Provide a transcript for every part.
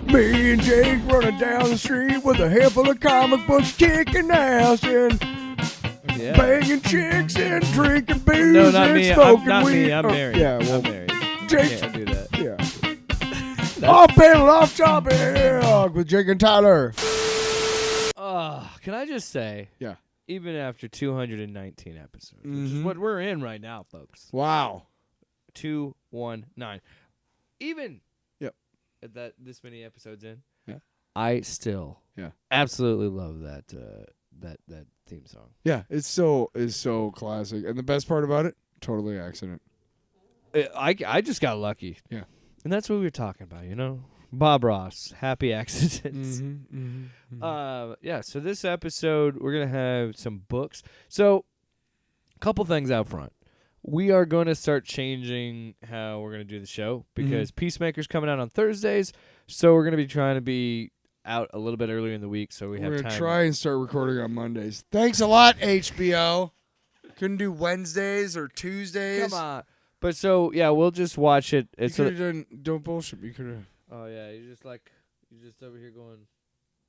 Me and Jake running down the street with a handful of comic books, kicking ass and banging chicks and drinking booze No, not and me. smoking Not weed. me. I'm married. Yeah, well, I'm married. Jake. Can't do that. Yeah. Off panel, off topic with Jake and Tyler. Can I just say? Yeah. Even after 219 episodes, which is what we're in right now, folks. Wow. 219. Even at this many episodes in, I still absolutely love that theme song. Yeah, it's so classic. And the best part about it, totally accident. I just got lucky. Yeah. And that's what we were talking about, you know? Bob Ross, happy accidents. So this episode, we're going to have some books. So, a couple things out front. We are going to start changing how we're going to do the show because Peacemaker's coming out on Thursdays. So, we're going to be trying to be out a little bit earlier in the week so we have time. We're going to try and start recording on Mondays. Thanks a lot, HBO. Couldn't do Wednesdays or Tuesdays. Come on. But so, we'll just watch it. You could have done, don't bullshit me. You could have. Oh, yeah, you're just over here going.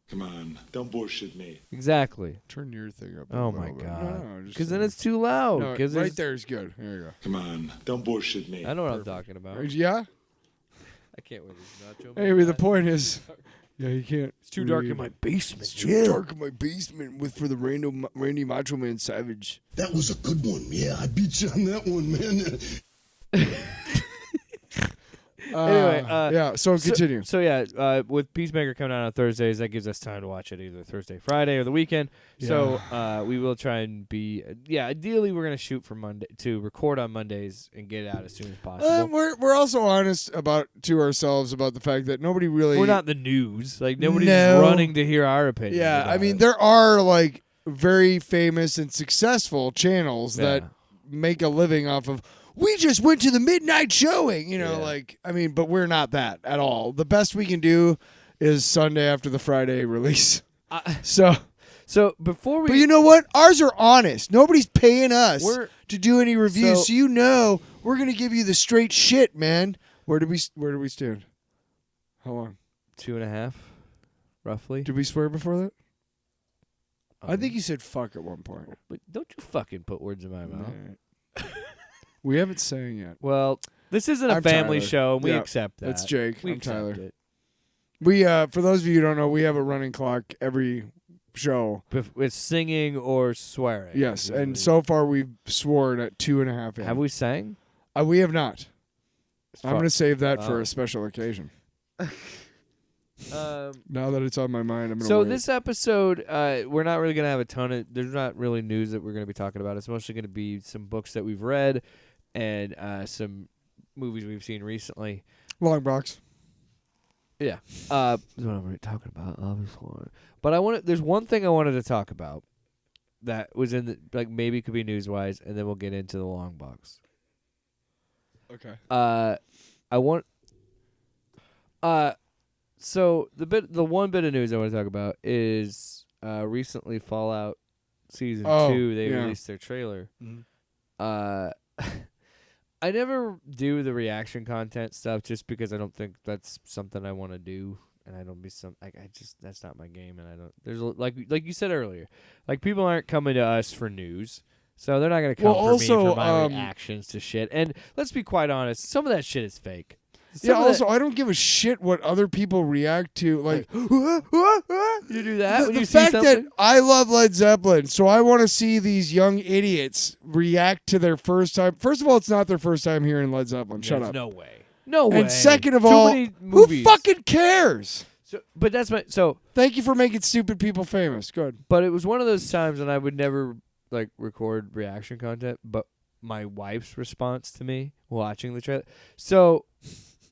Come on, don't bullshit me. Exactly. Turn your thing up. Oh, my God. No, because then it's too loud. No, right there is good. There you go. Come on, don't bullshit me. I know what I'm talking about. Yeah? I can't wait to nacho. Anyway, the point is, you can't. It's too dark in my basement. It's too dark in my basement for the Randy Macho Man Savage. That was a good one. Yeah, I beat you on that one, man. Anyway, so continue. So with Peacemaker coming out on Thursdays, that gives us time to watch it either Thursday, Friday, or the weekend. Yeah. So we will try and be ideally we're gonna shoot for Monday to record on Mondays and get it out as soon as possible. We're also honest to ourselves about the fact that nobody really. We're not the news. Like nobody's running to hear our opinion. Yeah, I mean there are like very famous and successful channels that make a living off of. We just went to the midnight showing, but we're not that at all. The best we can do is Sunday after the Friday release. So before we... But you know what? Ours are honest. Nobody's paying us to do any reviews. So we're going to give you the straight shit, man. Where do we stand? How long? 2.5, roughly. Did we swear before that? I think you said fuck at one point. But don't you fucking put words in my mouth. We haven't sang yet. Well, this isn't a family show, and we accept that. That's Jake. I'm Tyler. It. We, for those of you who don't know, we have a running clock every show. With singing or swearing. Yes, and so far we've sworn at 2.5 Have we sang? We have not. I'm going to save that for a special occasion. Now that it's on my mind, I'm going to So this episode, we're not really going to have a ton of... There's not really news that we're going to be talking about. It's mostly going to be some books that we've read and some movies we've seen recently. Longbox. Yeah. That's what I'm talking about, obviously. But there's one thing I wanted to talk about that was in the... maybe could be news-wise, and then we'll get into the Longbox. Okay. So the one bit of news I want to talk about is recently Fallout Season 2. They released their trailer. Mm-hmm. I never do the reaction content stuff just because I don't think that's something I want to do, and I don't be that's not my game, and I don't. There's like you said earlier, like people aren't coming to us for news. So they're not going to come for me for my reactions to shit. And let's be quite honest, some of that shit is fake. I don't give a shit what other people react to. Like, you do that when the you see fact something? that I love Led Zeppelin, so I want to see these young idiots react to their first time. First of all, it's not their first time hearing Led Zeppelin. Shut up. No way. No way. And second of all, who fucking cares? But that's thank you for making stupid people famous. Good. But it was one of those times when I would never record reaction content, but my wife's response to me watching the trailer. So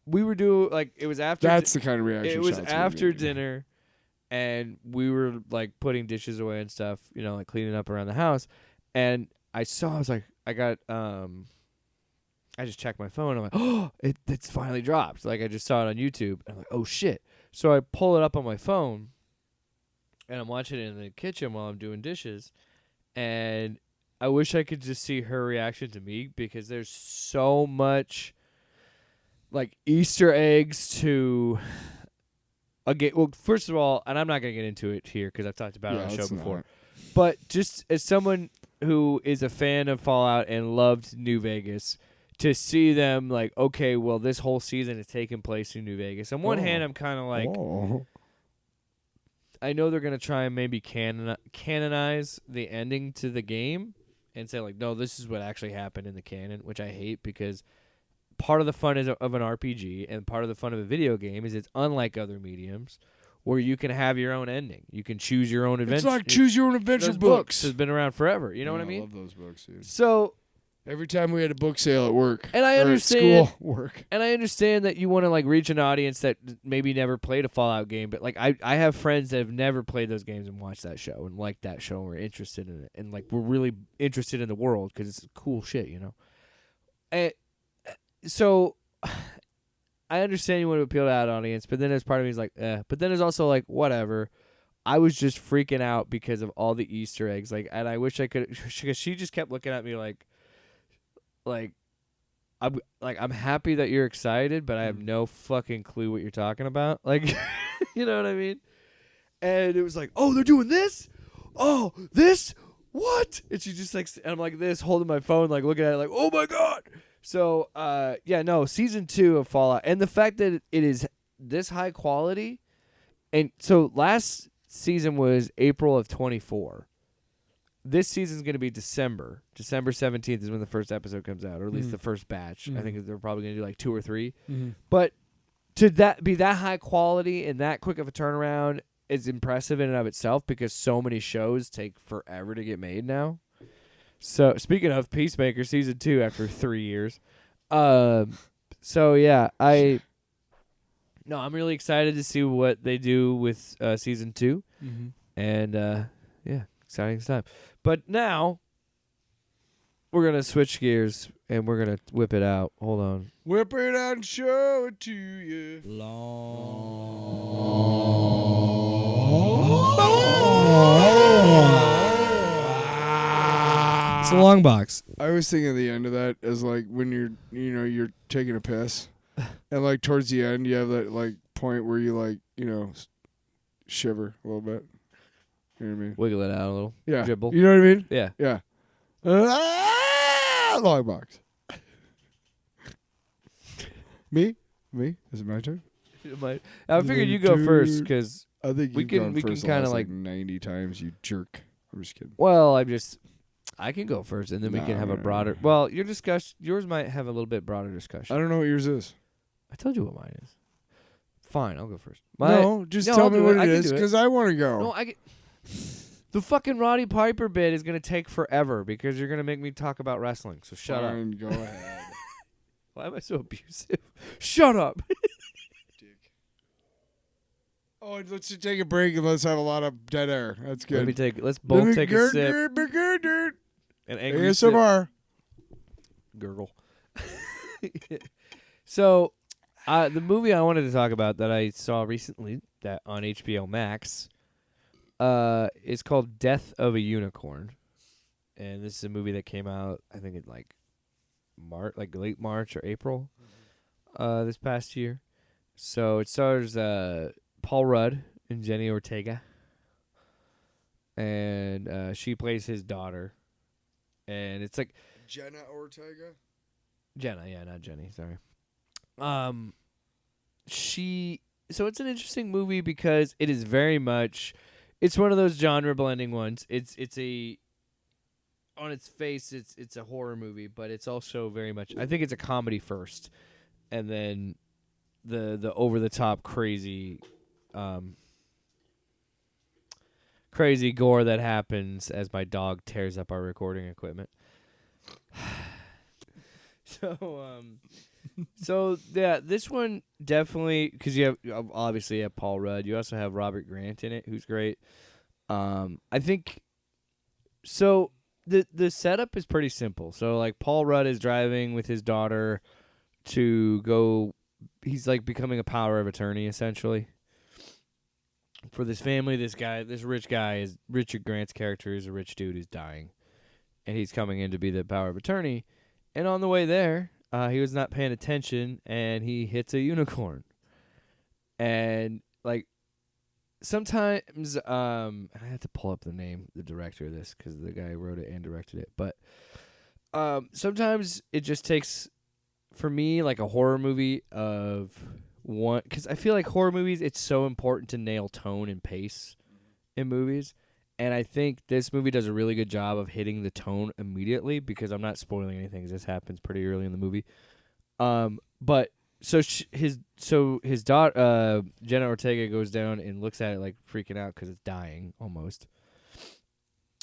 we were doing it was after. That's the kind of reaction. It was after dinner, and we were putting dishes away and stuff, cleaning up around the house. And I was like, I just checked my phone. I'm like, oh, it's finally dropped. I just saw it on YouTube. I'm like, oh shit. So I pull it up on my phone, and I'm watching it in the kitchen while I'm doing dishes. And I wish I could just see her reaction to me because there's so much Easter eggs to again, well, first of all, and I'm not gonna get into it here because I've talked about it on the show let's before. not. But just as someone who is a fan of Fallout and loved New Vegas, to see them like, okay, well, this whole season is taking place in New Vegas. On one hand, I'm kind of like, I know they're gonna try and maybe canonize the ending to the game and say like, no, this is what actually happened in the canon, which I hate because part of the fun of an RPG and part of the fun of a video game is it's unlike other mediums where you can have your own ending. You can choose your own adventure. It's like choose your own adventure Those books. has been around forever. You know what I mean? I love those books, dude. So Every time we had a book sale at work. And I or understand at school, work. And I understand that you want to like reach an audience that maybe never played a Fallout game, but like I have friends that have never played those games and watched that show and liked that show and were interested in it and like we're really interested in the world because it's cool shit, you know. And so I understand you want to appeal to that audience, but then there's part of me is like, but then there's also like whatever. I was just freaking out because of all the Easter eggs, like, and I wish I could, because she just kept looking at me like I'm happy that you're excited, but I have no fucking clue what you're talking about. Like, you know what I mean? And it was like, oh, they're doing this? Oh, this? What? And she just like, and I'm like this, holding my phone, like looking at it like, oh my God. So, yeah, no, season 2 of Fallout. And the fact that it is this high quality. And so last season was April of 24. This season's going to be December. December 17th is when the first episode comes out, or at least the first batch. I think they're probably going to do like 2 or 3. But to that be that high quality and that quick of a turnaround is impressive in and of itself because so many shows take forever to get made now. So speaking of Peacemaker season 2 after 3 years. So yeah, I'm really excited to see what they do with season 2. And yeah, exciting time. But now we're going to switch gears and we're going to whip it out. Hold on. Whip it out and show it to you. It's a Longbox. I was thinking of the end of that as like when you're taking a piss, and like towards the end you have that like point where you like shiver a little bit. You know what I mean? Wiggle it out a little. Yeah. Dribble. You know what I mean? Yeah. Yeah. Long box. Me? Is it my turn? I figured you go first because I think we you've can gone first the kind of last, like 90 times. You jerk. I'm just kidding. Well, I can go first, and then we No, can have a no, broader. no. Well, yours might have a little bit broader discussion. I don't know what yours is. I told you what mine is. Fine, I'll go first. No, just tell I'll me do what I it can is do because I want to go. No, the fucking Roddy Piper bit is gonna take forever because you're gonna make me talk about wrestling. So shut up. Fine, go ahead. Why am I so abusive? Shut up. Oh, let's just take a break and let's have a lot of dead air. That's good. Let's both take a sip. An angry sip. ASMR. Gurgle. So, the movie I wanted to talk about that I saw recently that on HBO Max is called Death of a Unicorn. And this is a movie that came out, I think in like late March or April this past year. So it stars Paul Rudd and Jenny Ortega. And she plays his daughter. And it's like Jenna Ortega? Jenna, yeah, not Jenny, sorry. So it's an interesting movie because it is very much, it's one of those genre blending ones. It's on its face, it's a horror movie, but it's also very much, I think it's a comedy first, and then the over the top crazy gore that happens as my dog tears up our recording equipment. So yeah, this one definitely, because you have Paul Rudd. You also have Robert Grant in it, who's great. I think so. The setup is pretty simple. So like Paul Rudd is driving with his daughter to go. He's like becoming a power of attorney essentially for this family. This rich guy is Richard Grant's character is a rich dude who's dying, and he's coming in to be the power of attorney. And on the way there, he was not paying attention, and he hits a unicorn. And like sometimes I had to pull up the director of this because the guy wrote it and directed it. But sometimes it just takes, for me, like a horror movie of one, because I feel like horror movies, it's so important to nail tone and pace in movies. And I think this movie does a really good job of hitting the tone immediately, because I'm not spoiling anything, because this happens pretty early in the movie. But his daughter, Jenna Ortega, goes down and looks at it like freaking out because it's dying almost.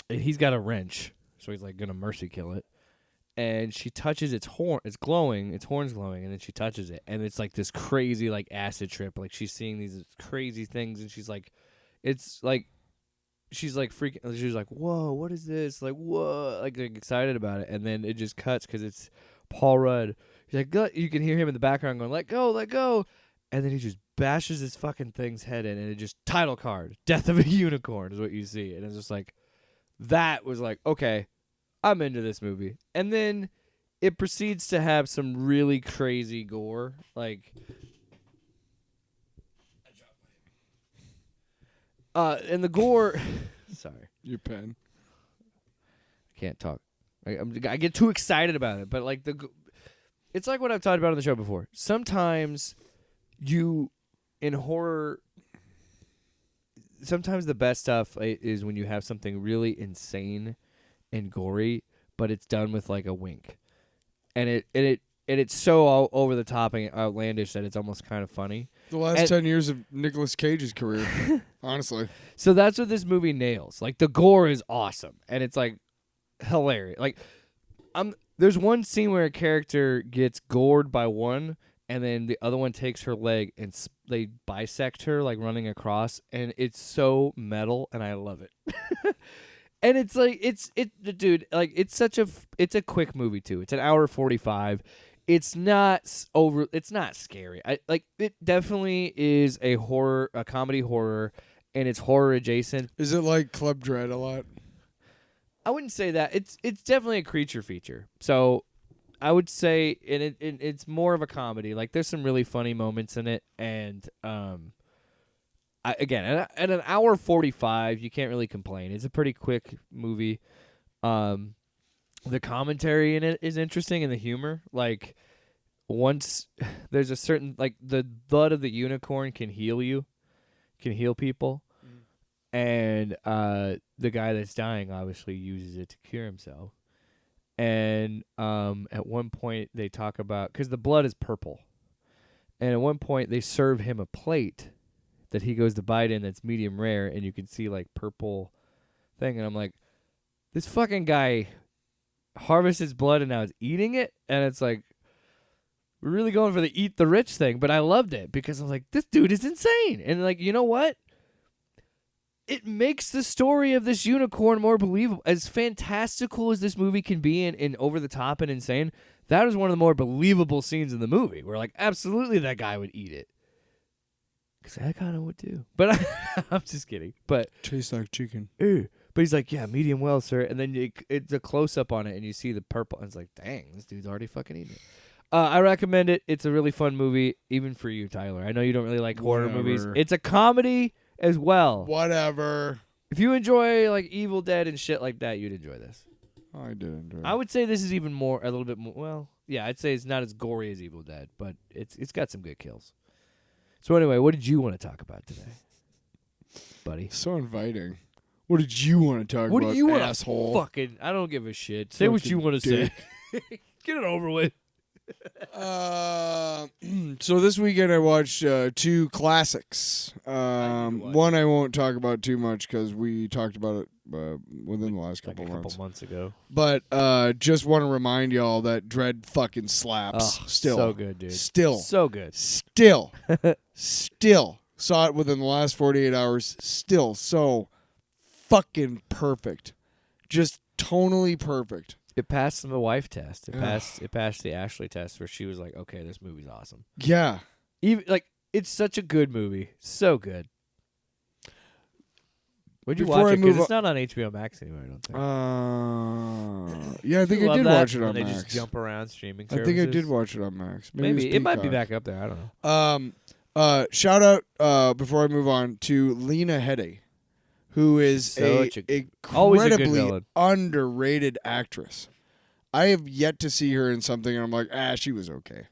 And he's got a wrench, so he's like gonna mercy kill it. And she touches its horn. It's glowing. Its horn's glowing, and then she touches it, and it's like this crazy like acid trip. Like she's seeing these crazy things, and she's like, it's like. She's like freaking. She's like, "Whoa, what is this?" Like, "Whoa!" Like excited about it, and then it just cuts because it's Paul Rudd. He's like, you can hear him in the background going, "Let go, let go," and then he just bashes this fucking thing's head in, and it just title card, "Death of a Unicorn" is what you see, and it's just like, that was like, okay, I'm into this movie, and then it proceeds to have some really crazy gore, like. And the gore, sorry, your pen. I can't talk. I get too excited about it, but like it's like what I've talked about on the show before. Sometimes in horror, sometimes the best stuff is when you have something really insane and gory, but it's done with like a wink, and it's so all over the top and outlandish that it's almost kind of funny. The last 10 years of Nicolas Cage's career, honestly. So that's what this movie nails. Like, the gore is awesome, and it's, like, hilarious. Like, there's one scene where a character gets gored by one, and then the other one takes her leg, and they bisect her, like, running across, and it's so metal, and I love it. And it's, like, dude, like, it's a quick movie, too. It's an hour 45. It's not scary. It definitely is a comedy horror, and it's horror adjacent. Is it like Club Dread a lot? I wouldn't say that. It's definitely a creature feature. So I would say it's more of a comedy. Like, there's some really funny moments in it, and again, at an hour 45, you can't really complain. It's a pretty quick movie. The commentary in it is interesting, and the humor. Like, once there's a certain, like, the blood of the unicorn can heal people. And the guy that's dying obviously uses it to cure himself. And at one point they talk about, because the blood is purple, and at one point they serve him a plate that he goes to bite in that's medium rare, and you can see, like, purple thing. And I'm like, this fucking guy harvests his blood and now is eating it, and it's like, we're really going for the eat the rich thing. But I loved it because I was like, this dude is insane. And, like, you know what? It makes the story of this unicorn more believable. As fantastical as this movie can be and over the top and insane, that is one of the more believable scenes in the movie, where, like, absolutely that guy would eat it. Because I kind of would too. But I'm just kidding. But tastes like chicken. Ew. But he's like, yeah, medium well, sir. And then it's a close-up on it, and you see the purple. And it's like, dang, this dude's already fucking eating it. I recommend it. It's a really fun movie, even for you, Tyler. I know you don't really like horror movies. It's a comedy as well. Whatever. If you enjoy, like, Evil Dead and shit like that, you'd enjoy this. I did enjoy it. I would say this is even more, a little bit more, well, yeah, I'd say it's not as gory as Evil Dead, but it's got some good kills. So anyway, what did you want to talk about today, buddy? So inviting. What did you want to talk about, what do you want, asshole? Fucking, I don't give a shit. Say what you want to say. Get it over with. So this weekend I watched 2 classics. One I won't talk about too much because we talked about it within the last couple months ago. But just want to remind y'all that Dread fucking slaps. Oh, still, so good, dude. Still, so good. Still saw it within the last 48 hours. Still so fucking perfect. Just tonally perfect. It passed the wife test. It passed the Ashley test, where she was like, "Okay, this movie's awesome." Yeah, even like, it's such a good movie, so good. Would you watch it? Because it's not on HBO Max anymore, I don't think. Yeah, I think I did watch it on Max. They just jump around streaming I services. think I did watch it on Max. Maybe it might be back up there. I don't know. Shout out before I move on to Lena Headey, who is always a good incredibly villain. underrated actress. I have yet to see her in something, and I'm like, she was okay.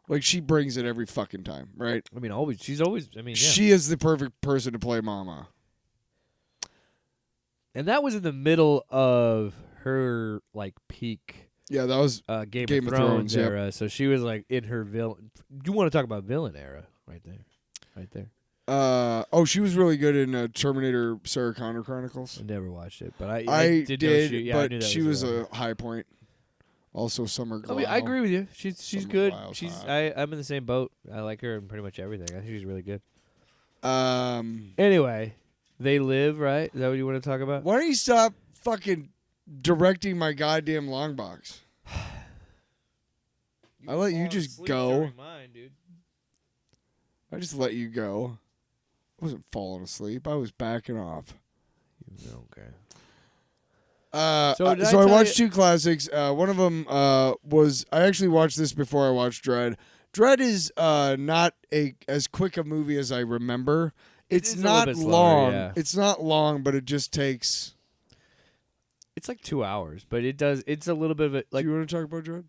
Like, she brings it every fucking time, right? I mean, she's always. I mean, yeah. She is the perfect person to play Mama. And that was in the middle of her like peak. Yeah, that was Game of Thrones era. Yep. So she was like in her villain. You want to talk about villain era? Right there. She was really good in Terminator Sarah Connor Chronicles. I never watched it, but I did, I knew that she was a high point. Also, Summer Glau. I mean, I agree with you. She's Summer good. Glau's She's hot. I'm in the same boat. I like her in pretty much everything. I think she's really good. Anyway, They Live, right? Is that what you want to talk about? why don't you stop fucking directing my goddamn Longbox? I let you just go. Mine, dude. I just let you go. I wasn't falling asleep. I was backing off. Okay. So I watched two classics. One of them was I actually watched this before I watched Dredd. Dredd is not as quick a movie as I remember. It's not long. Slower, yeah. It's not long, but it just takes. It's like 2 hours, but it does. It's a little bit of a like. Do you want to talk about Dredd?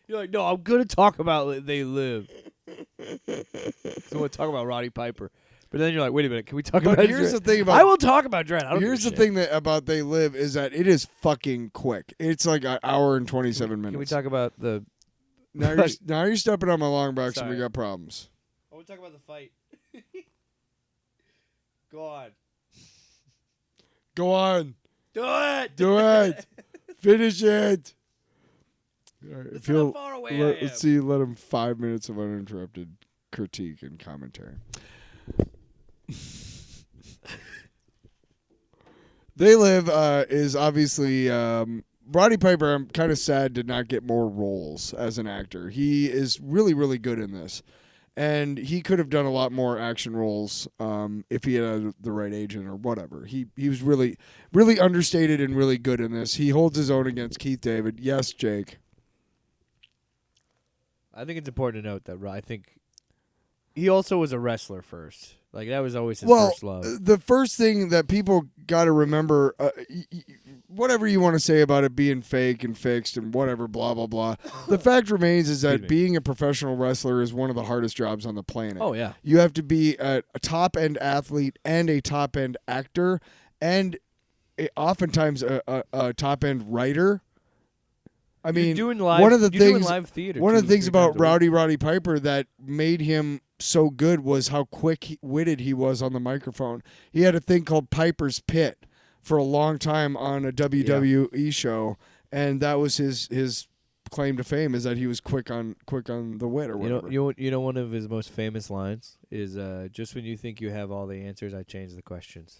You're like, no, I'm gonna talk about They Live. So I want to talk about Roddy Piper, but then you're like, wait a minute, can we talk about? Here's Dredd? the thing about. I will talk about Dredd. I don't Here's give the a shit. thing about They Live is that it is fucking quick. It's like an hour and 27 minutes. Can we talk about the? Now you're stepping on my long box and we Sorry. got problems. I want to talk about the fight. Go on. Go on. Do it. Do it. Finish it. All right, That's how far away I am. let's see. Let him 5 minutes of uninterrupted critique and commentary. They Live is obviously Roddy Piper. I'm kind of sad did not get more roles as an actor. He is really, really good in this, and he could have done a lot more action roles if he had the right agent or whatever. He was really, really understated and really good in this. He holds his own against Keith David. Yes, Jake. I think it's important to note that I think he also was a wrestler first. Like that was always his first love. The first thing that people got to remember, whatever you want to say about it being fake and fixed and whatever, blah blah blah. The fact remains is that being a professional wrestler is one of the hardest jobs on the planet. Oh yeah, you have to be a top end athlete and a top end actor, and oftentimes a top end writer. I mean, one of the things about Roddy Piper that made him so good was how quick-witted he was on the microphone. He had a thing called Piper's Pit for a long time on a WWE show, and that was his claim to fame is that he was quick on the wit or whatever. You know, one of his most famous lines is just when you think you have all the answers, I change the questions.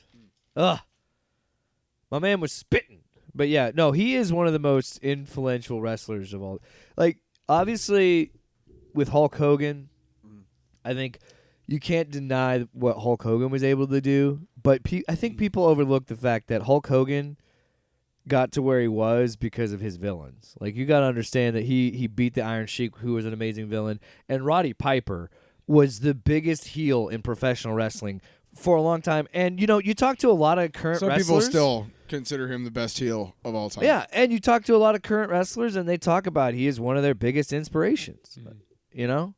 Ugh, my man was spitting. But yeah, no, he is one of the most influential wrestlers of all. Like, obviously, with Hulk Hogan, I think you can't deny what Hulk Hogan was able to do. But I think people overlook the fact that Hulk Hogan got to where he was because of his villains. Like, you got to understand that he beat the Iron Sheik, who was an amazing villain, and Roddy Piper was the biggest heel in professional wrestling for a long time. And, you know, you talk to a lot of current wrestlers. Some people still consider him the best heel of all time. Yeah, and you talk to a lot of current wrestlers, and they talk about he is one of their biggest inspirations, you know?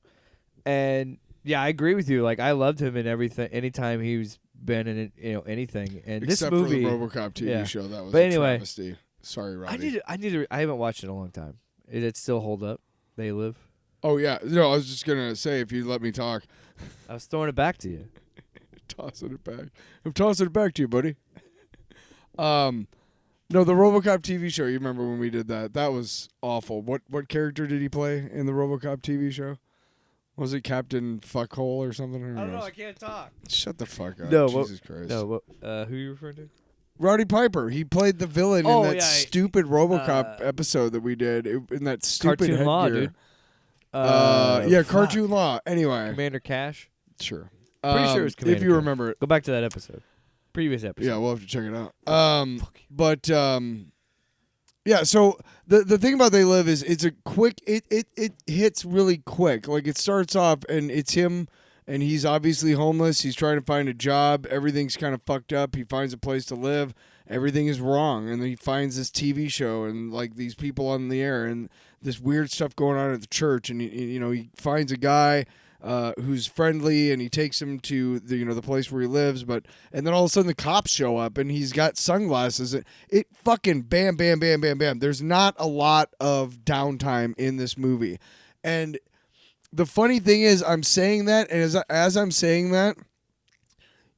And, yeah, I agree with you. Like, I loved him in everything, anytime he's been in anything. And Except this movie, for the RoboCop TV show, that was but a anyway, travesty. Sorry, Roddy. I haven't watched it in a long time. Did it still hold up? They Live? Oh, yeah. No, I was just going to say, if you let me talk. I was throwing it back to you. Tossing it back. I'm tossing it back to you, buddy. No, the RoboCop TV show. You remember when we did that? That was awful. What character did he play in the RoboCop TV show? Was it Captain Fuckhole or something? I don't know. I can't talk. Shut the fuck up. No, Jesus Christ. No, who are you referring to? Roddy Piper. He played the villain in that stupid RoboCop episode that we did in that stupid Cartoon headgear. Law, dude. Cartoon Law. Anyway, Commander Cash. Sure. Pretty sure it was Commander if you Cash. remember it. Go back to that episode. Previous episode. Yeah, we'll have to check it out. But Yeah, so the thing about They Live is it's a quick it hits really quick. Like it starts off and it's him and he's obviously homeless. He's trying to find a job. Everything's kind of fucked up. He finds a place to live. Everything is wrong. And then he finds this TV show and like these people on the air and this weird stuff going on at the church and he finds a guy who's friendly, and he takes him to the place where he lives. And then all of a sudden the cops show up, and he's got sunglasses. It fucking bam, bam, bam, bam, bam. There's not a lot of downtime in this movie, and the funny thing is, I'm saying that, and as I'm saying that,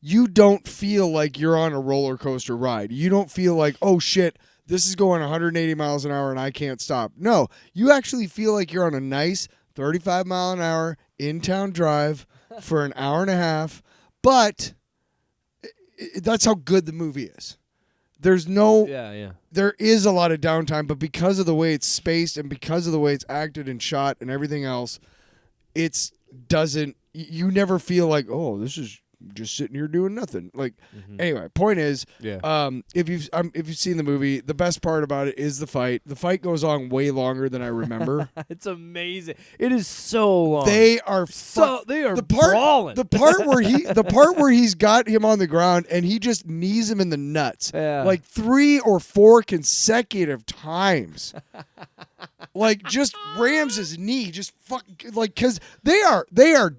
you don't feel like you're on a roller coaster ride. You don't feel like, oh shit, this is going 180 miles an hour and I can't stop. No, you actually feel like you're on a nice 35 mile an hour in-town drive for an hour and a half, but that's how good the movie is. There's no... Yeah. There is a lot of downtime, but because of the way it's spaced and because of the way it's acted and shot and everything else, you never feel like, oh, this is just sitting here doing nothing. Like, anyway, point is, if you've seen the movie, the best part about it is the fight. The fight goes on way longer than I remember. It's amazing. It is so long. They are brawling. The part where he's got him on the ground and he just knees him in the nuts, like 3 or 4 consecutive times. Like just rams his knee, just because they are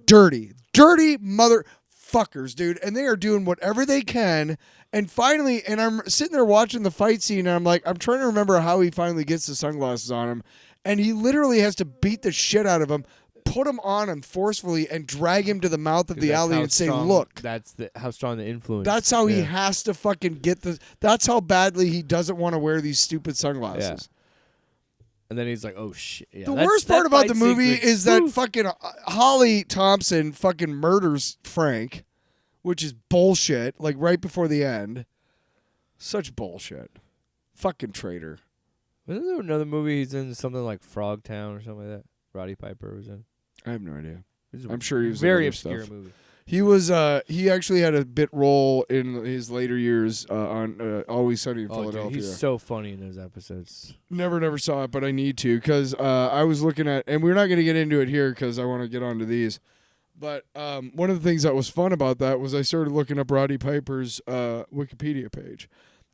dirty motherfuckers, dude, and they are doing whatever they can. And finally, and I'm sitting there watching the fight scene, and I'm like, I'm trying to remember how he finally gets the sunglasses on him, and he literally has to beat the shit out of him, put him on him forcefully, and drag him to the mouth of the alley and say, look. That's how strong the influence. That's how he has to fucking get that's how badly he doesn't want to wear these stupid sunglasses. Yeah. And then he's like, oh, shit. Yeah, the worst part about the movie is that fucking Holly Thompson fucking murders Frank, which is bullshit, like right before the end. Such bullshit. Fucking traitor. Wasn't there another movie he's in, something like Frogtown or something like that? Roddy Piper was in? I have no idea. I'm sure he was very in obscure stuff. movie. He was he actually had a bit role in his later years on Always Sunny in Philadelphia. Dude, he's so funny in those episodes. Never saw it, but I need to because I was looking at, and we're not going to get into it here because I want to get onto these. But one of the things that was fun about that was I started looking up Roddy Piper's Wikipedia page,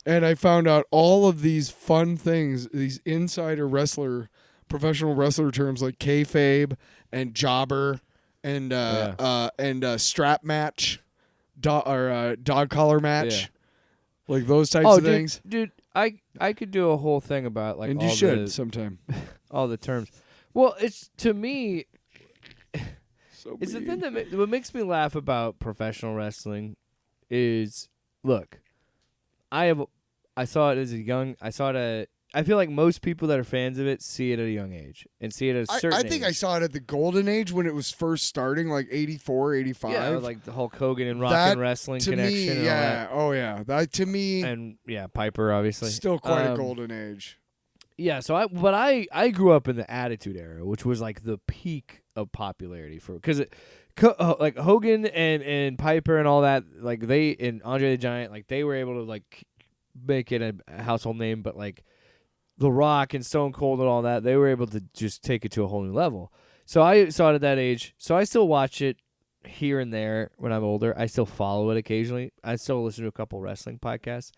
and I found out all of these fun things, these insider professional wrestler terms like kayfabe and jobber. And strap match, dog collar match, like those types of things. Dude, I could do a whole thing about like. And you should sometime. All the terms. Well, it's to me. So it's the thing that what makes me laugh about professional wrestling is look, I saw it as a young. I feel like most people that are fans of it see it at a young age and see it at a certain age. I think I saw it at the golden age when it was first starting, like 84, 85. Yeah, like the Hulk Hogan and Rock and Wrestling connection and all that. Oh, yeah. That, to me... And, yeah, Piper, obviously. Still quite a golden age. Yeah, so I grew up in the Attitude Era, which was like the peak of popularity for... Because like Hogan and Piper and all that, like they... And Andre the Giant, like they were able to like make it a household name, but like... The Rock and Stone Cold and all that, they were able to just take it to a whole new level. So I saw it at that age. So I still watch it here and there when I'm older. I still follow it occasionally. I still listen to a couple wrestling podcasts.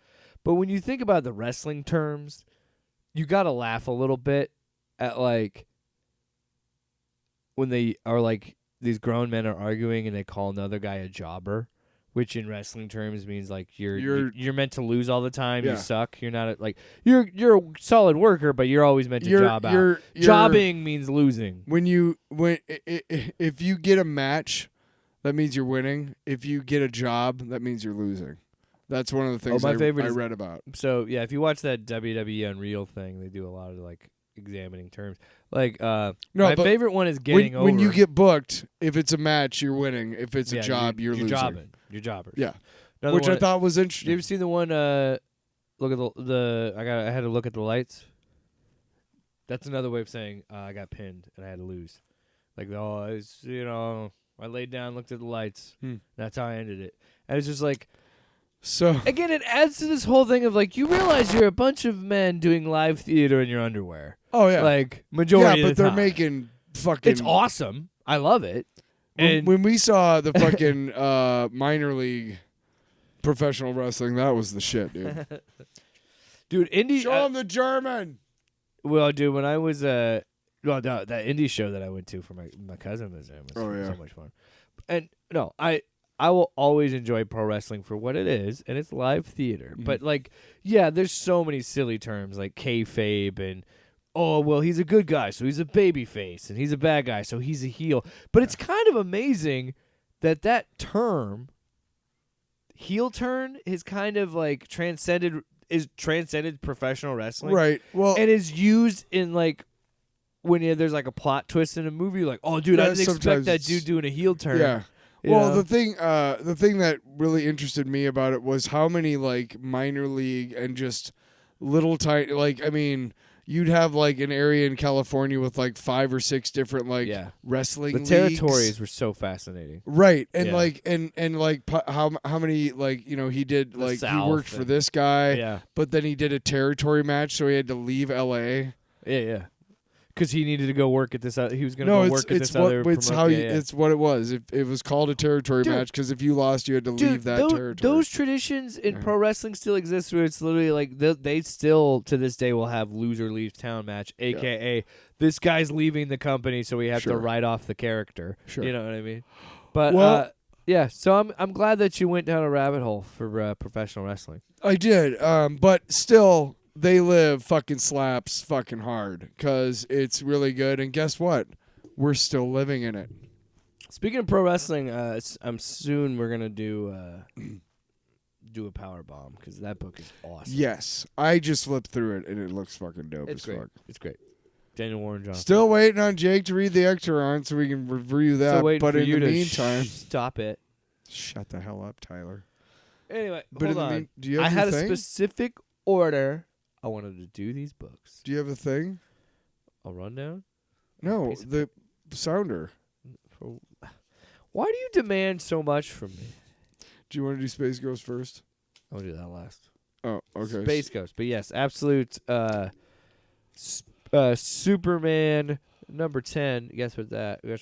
But when you think about the wrestling terms, you got to laugh a little bit at like when they are like these grown men are arguing and they call another guy a jobber. Which in wrestling terms means like you're meant to lose all the time. Yeah. You suck. You're not you're a solid worker, but you're always meant to job out. Jobbing means losing. If you get a match, that means you're winning. If you get a job, that means you're losing. That's one of the things I read about. So yeah, if you watch that WWE Unreal thing, they do a lot of like examining terms. Like my favorite one is getting over. When you get booked, if it's a match, you're winning. If it's a job, you're losing. You're jobbers. Yeah. Which I thought was interesting. You ever seen the one look at I had to look at the lights? That's another way of saying I got pinned and I had to lose. Like I laid down, looked at the lights. That's how I ended it. And it's just like So again, it adds to this whole thing of like you realize you're a bunch of men doing live theater in your underwear. Oh yeah, like majority. Yeah, of but the they're time. making fucking. It's awesome. I love it. And When we saw the fucking minor league professional wrestling, that was the shit, dude. dude, indie. Show him the German. Well, dude, when I was that indie show that I went to for my cousin was there. It was so much fun. And no, I will always enjoy pro wrestling for what it is, and it's live theater. Mm-hmm. But like, yeah, there's so many silly terms like kayfabe and oh well, he's a good guy, so he's a baby face, and he's a bad guy, so he's a heel. But it's kind of amazing that term, heel turn, is kind of like transcended professional wrestling, Right. Well, and is used in like. When there's like a plot twist in a movie, like, oh, dude, I didn't expect that dude doing a heel turn. yeah. You Well, know? the thing that really interested me about it was how many like minor league and just little tiny like I mean, you'd have like an area in California with like 5 or 6 different like wrestling the leagues. territories were so fascinating. Right. And Yeah. like and like how many like, you know, he did The like South he worked for this guy, Yeah. but then he did a territory match so he had to leave LA. Yeah. Because he needed to go work at this. He was going to go work at this other. It's it's what it was. It was called a territory match because if you lost, you had to leave that territory. Those traditions in pro wrestling still exist, where it's literally like they still to this day will have loser leaves town match, aka this guy's leaving the company, so we have to write off the character. Sure. You know what I mean? But yeah. So I'm glad that you went down a rabbit hole for professional wrestling. I did, but still. They live fucking slaps fucking hard because it's really good. And guess what? We're still living in it. Speaking of pro wrestling, soon we're gonna do a power bomb because that book is awesome. Yes, I just flipped through it and it looks fucking dope It's as great. fuck. It's great. Daniel Warren Johnson. Still waiting on Jake to read the Ecteron so we can review that. Still waiting but for in you the to meantime, stop it. Shut the hell up, Tyler. Anyway, But hold on. do you have I your had thing? a specific order. I wanted to do these books. Do you have a thing? A rundown? No, Piece of the sounder. Why do you demand so much from me? Do you want to do Space Ghost first? I'll do that last. Oh, okay. Space Ghost. But yes, absolute Superman number 10. Guess what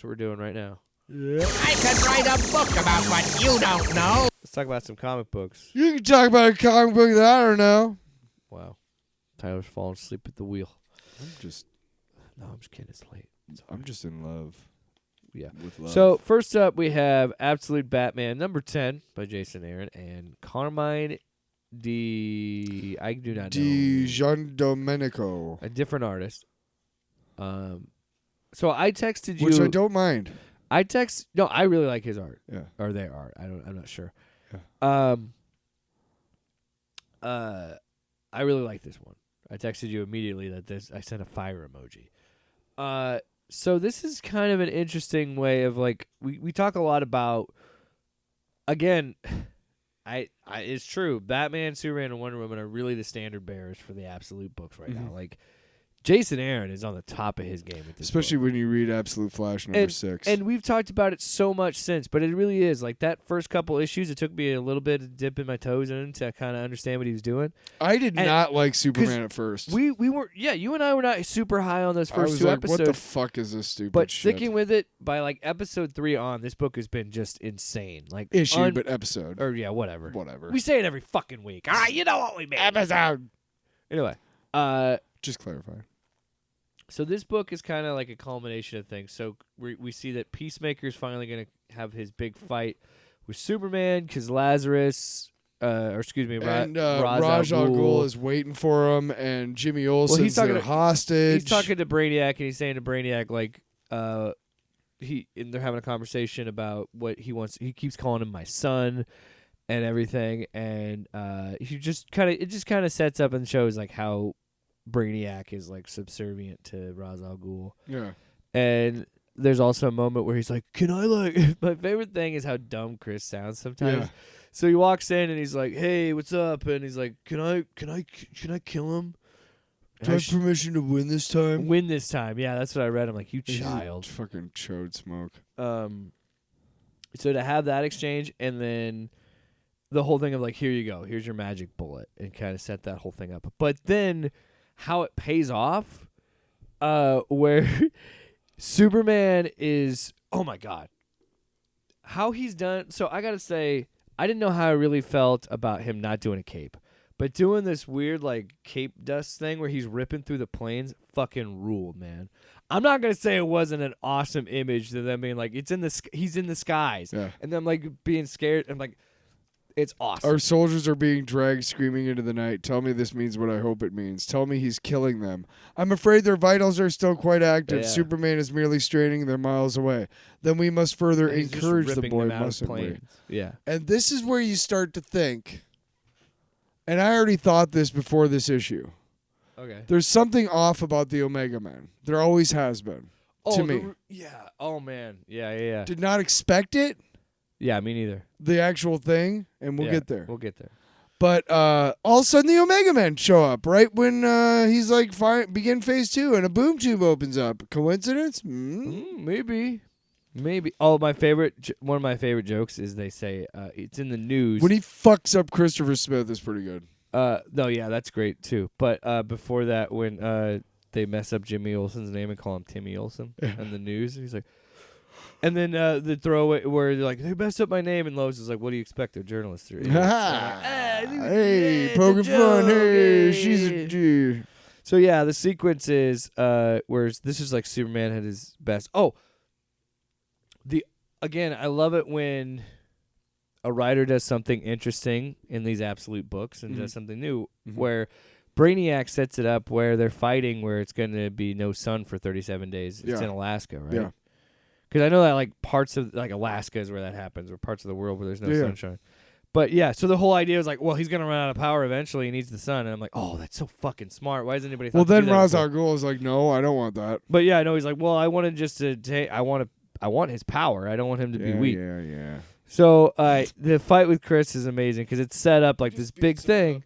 we're doing right now. Yeah. I could write a book about what you don't know. Let's talk about some comic books. You can talk about a comic book that I don't know. Wow. Tyler's falling asleep at the wheel. I'm just kidding. It's late. I'm just in love. Yeah. With love. So first up, we have Absolute Batman number 10 by Jason Aaron and Carmine I do not know. Giandomenico. A different artist. So I texted you, Which I don't mind. No, I really like his art. Yeah. Or their art. I'm not sure. Yeah. I really like this one. I texted you immediately that I sent a fire emoji. So this is kind of an interesting way of like we talk a lot about. Again, it's true. Batman, Superman, and Wonder Woman are really the standard bearers for the Absolute books right now. Like Jason Aaron is on the top of his game with this Especially book. when you read Absolute Flash number 6. And we've talked about it so much since, but it really is. Like that first couple issues, it took me a little bit of dipping my toes in to kind of understand what he was doing. I did not like Superman at first. We were, you and I were not super high on those I first was two like, episodes. what the fuck is this stupid but shit? sticking with it, by like episode 3 on, this book has been just insane. Like Issue, but episode. Or yeah, whatever. Whatever. We say it every fucking week. All right, you know what we mean. Episode. Anyway, just clarify. So this book is kind of like a culmination of things. So we see that Peacemaker's finally going to have his big fight with Superman because Ra's al Ghul is waiting for him, and Jimmy Olsen's their hostage. He's talking to Brainiac, and he's saying to Brainiac, like, and they're having a conversation about what he wants. He keeps calling him my son and everything, and it just kind of sets up and shows like how Brainiac is like subservient to Ra's al Ghul. Yeah. And there's also a moment where he's like, "Can I like?" My favorite thing is how dumb Chris sounds sometimes. Yeah. So he walks in and he's like, "Hey, what's up?" And he's like, "Can I kill him? Do I have permission to win this time?" Win this time. Yeah, that's what I read. I'm like, "You child." Fucking chode smoke. So to have that exchange, and then the whole thing of like, here you go, here's your magic bullet, and kind of set that whole thing up. But then how it pays off, where Superman is, oh my God, how he's done. So I gotta say, I didn't know how I really felt about him not doing a cape, but doing this weird like cape dust thing where he's ripping through the planes, fucking ruled, man. I'm not gonna say it wasn't an awesome image to them being like, he's in the skies, and them like being scared. I'm like, it's awesome. Our soldiers are being dragged screaming into the night. Tell me this means what I hope it means. Tell me he's killing them. I'm afraid their vitals are still quite active. Yeah. Superman is merely straining. They're miles away. Then we must further encourage the boy, mustn't we? Yeah. And this is where you start to think, and I already thought this before this issue. Okay. There's something off about the Omega Men. There always has been. To me. Yeah. Oh, man. Yeah. Did not expect it. Yeah, me neither. The actual thing, and we'll get there. We'll get there. But all of a sudden, the Omega Men show up right when he's like, begin phase 2, and a boom tube opens up. Coincidence? Maybe. Oh, one of my favorite jokes is they say it's in the news. When he fucks up Christopher Smith is pretty good. No, yeah, that's great too. But before that, when they mess up Jimmy Olsen's name and call him Timmy Olsen in the news, he's like. And then the throwaway where they're like, they messed up my name, and Lois is like, what do you expect? They're journalists. Hey, poking fun. Hey, she's a dude. So yeah, the sequence is where this is like Superman at his best. Oh, again, I love it when a writer does something interesting in these absolute books and does something new, where Brainiac sets it up where they're fighting where it's going to be no sun for 37 days. It's in Alaska, right? Yeah. Because I know that like parts of like Alaska is where that happens, or parts of the world where there's no sunshine. But yeah, so the whole idea is like, well, he's gonna run out of power eventually. He needs the sun, and I'm like, oh, that's so fucking smart. Why has anybody? Thought Well, then Ra's al Ghul is like, no, I don't want that. But yeah, I know he's like, well, I wanted just to take. I want his power. I don't want him to be weak. Yeah. So the fight with Chris is amazing because it's set up like this big thing.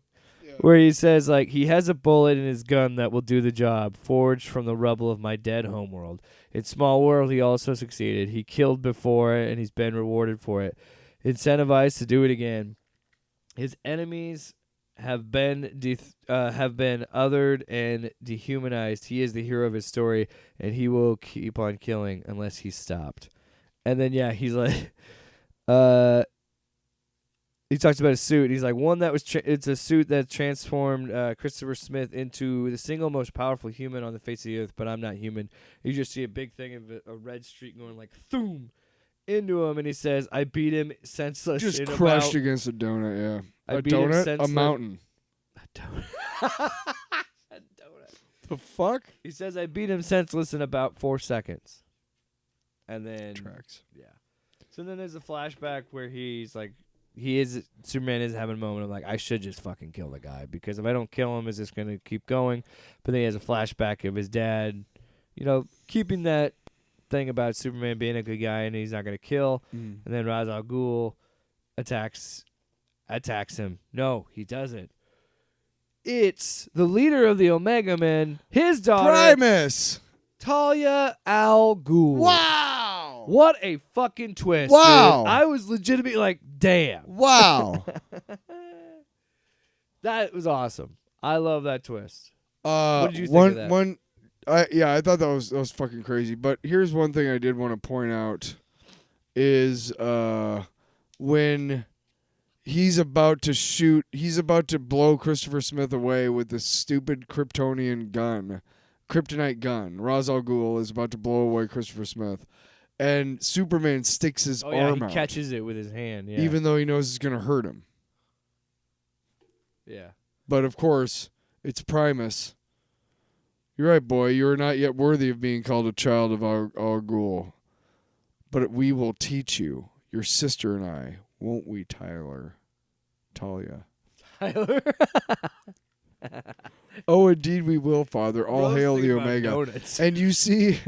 Where he says, like, he has a bullet in his gun that will do the job, forged from the rubble of my dead homeworld. In Small World, he also succeeded. He killed before it, and he's been rewarded for it. Incentivized to do it again. His enemies have been othered and dehumanized. He is the hero of his story, and he will keep on killing unless he's stopped. And then, yeah, he's like... He talks about a suit. He's like, one that was it's a suit that transformed Christopher Smith into the single most powerful human on the face of the earth, but I'm not human. You just see a big thing of a red streak going like, thoom, into him, and he says, I beat him senseless. Just crushed against a donut, yeah. A donut? A mountain. A donut. A donut. The fuck? He says, I beat him senseless in about 4 seconds. And then... Tracks. Yeah. So then there's a flashback where he's like, Superman is having a moment of like, I should just fucking kill the guy because if I don't kill him, is this going to keep going? But then he has a flashback of his dad, keeping that thing about Superman being a good guy and he's not going to kill. And then Ra's al Ghul attacks him. No, he doesn't. It's the leader of the Omega Men, his daughter, Primus! Talia al Ghul. Wow! What a fucking twist. Wow. Dude. I was legitimately like, damn. Wow. That was awesome. I love that twist. What did you think of that? I thought that was fucking crazy. But here's one thing I did want to point out is when he's about to blow Christopher Smith away with this stupid Kryptonian gun. Kryptonite gun. Ra's al Ghul is about to blow away Christopher Smith. And Superman sticks his arm out. He catches it with his hand, yeah. Even though he knows it's going to hurt him. Yeah. But, of course, it's Primus. You're right, boy. You are not yet worthy of being called a child of our Ghul. But we will teach you, your sister and I, won't we, Talia? Tyler? Oh, indeed we will, Father. All hail the Omega. Donuts. And you see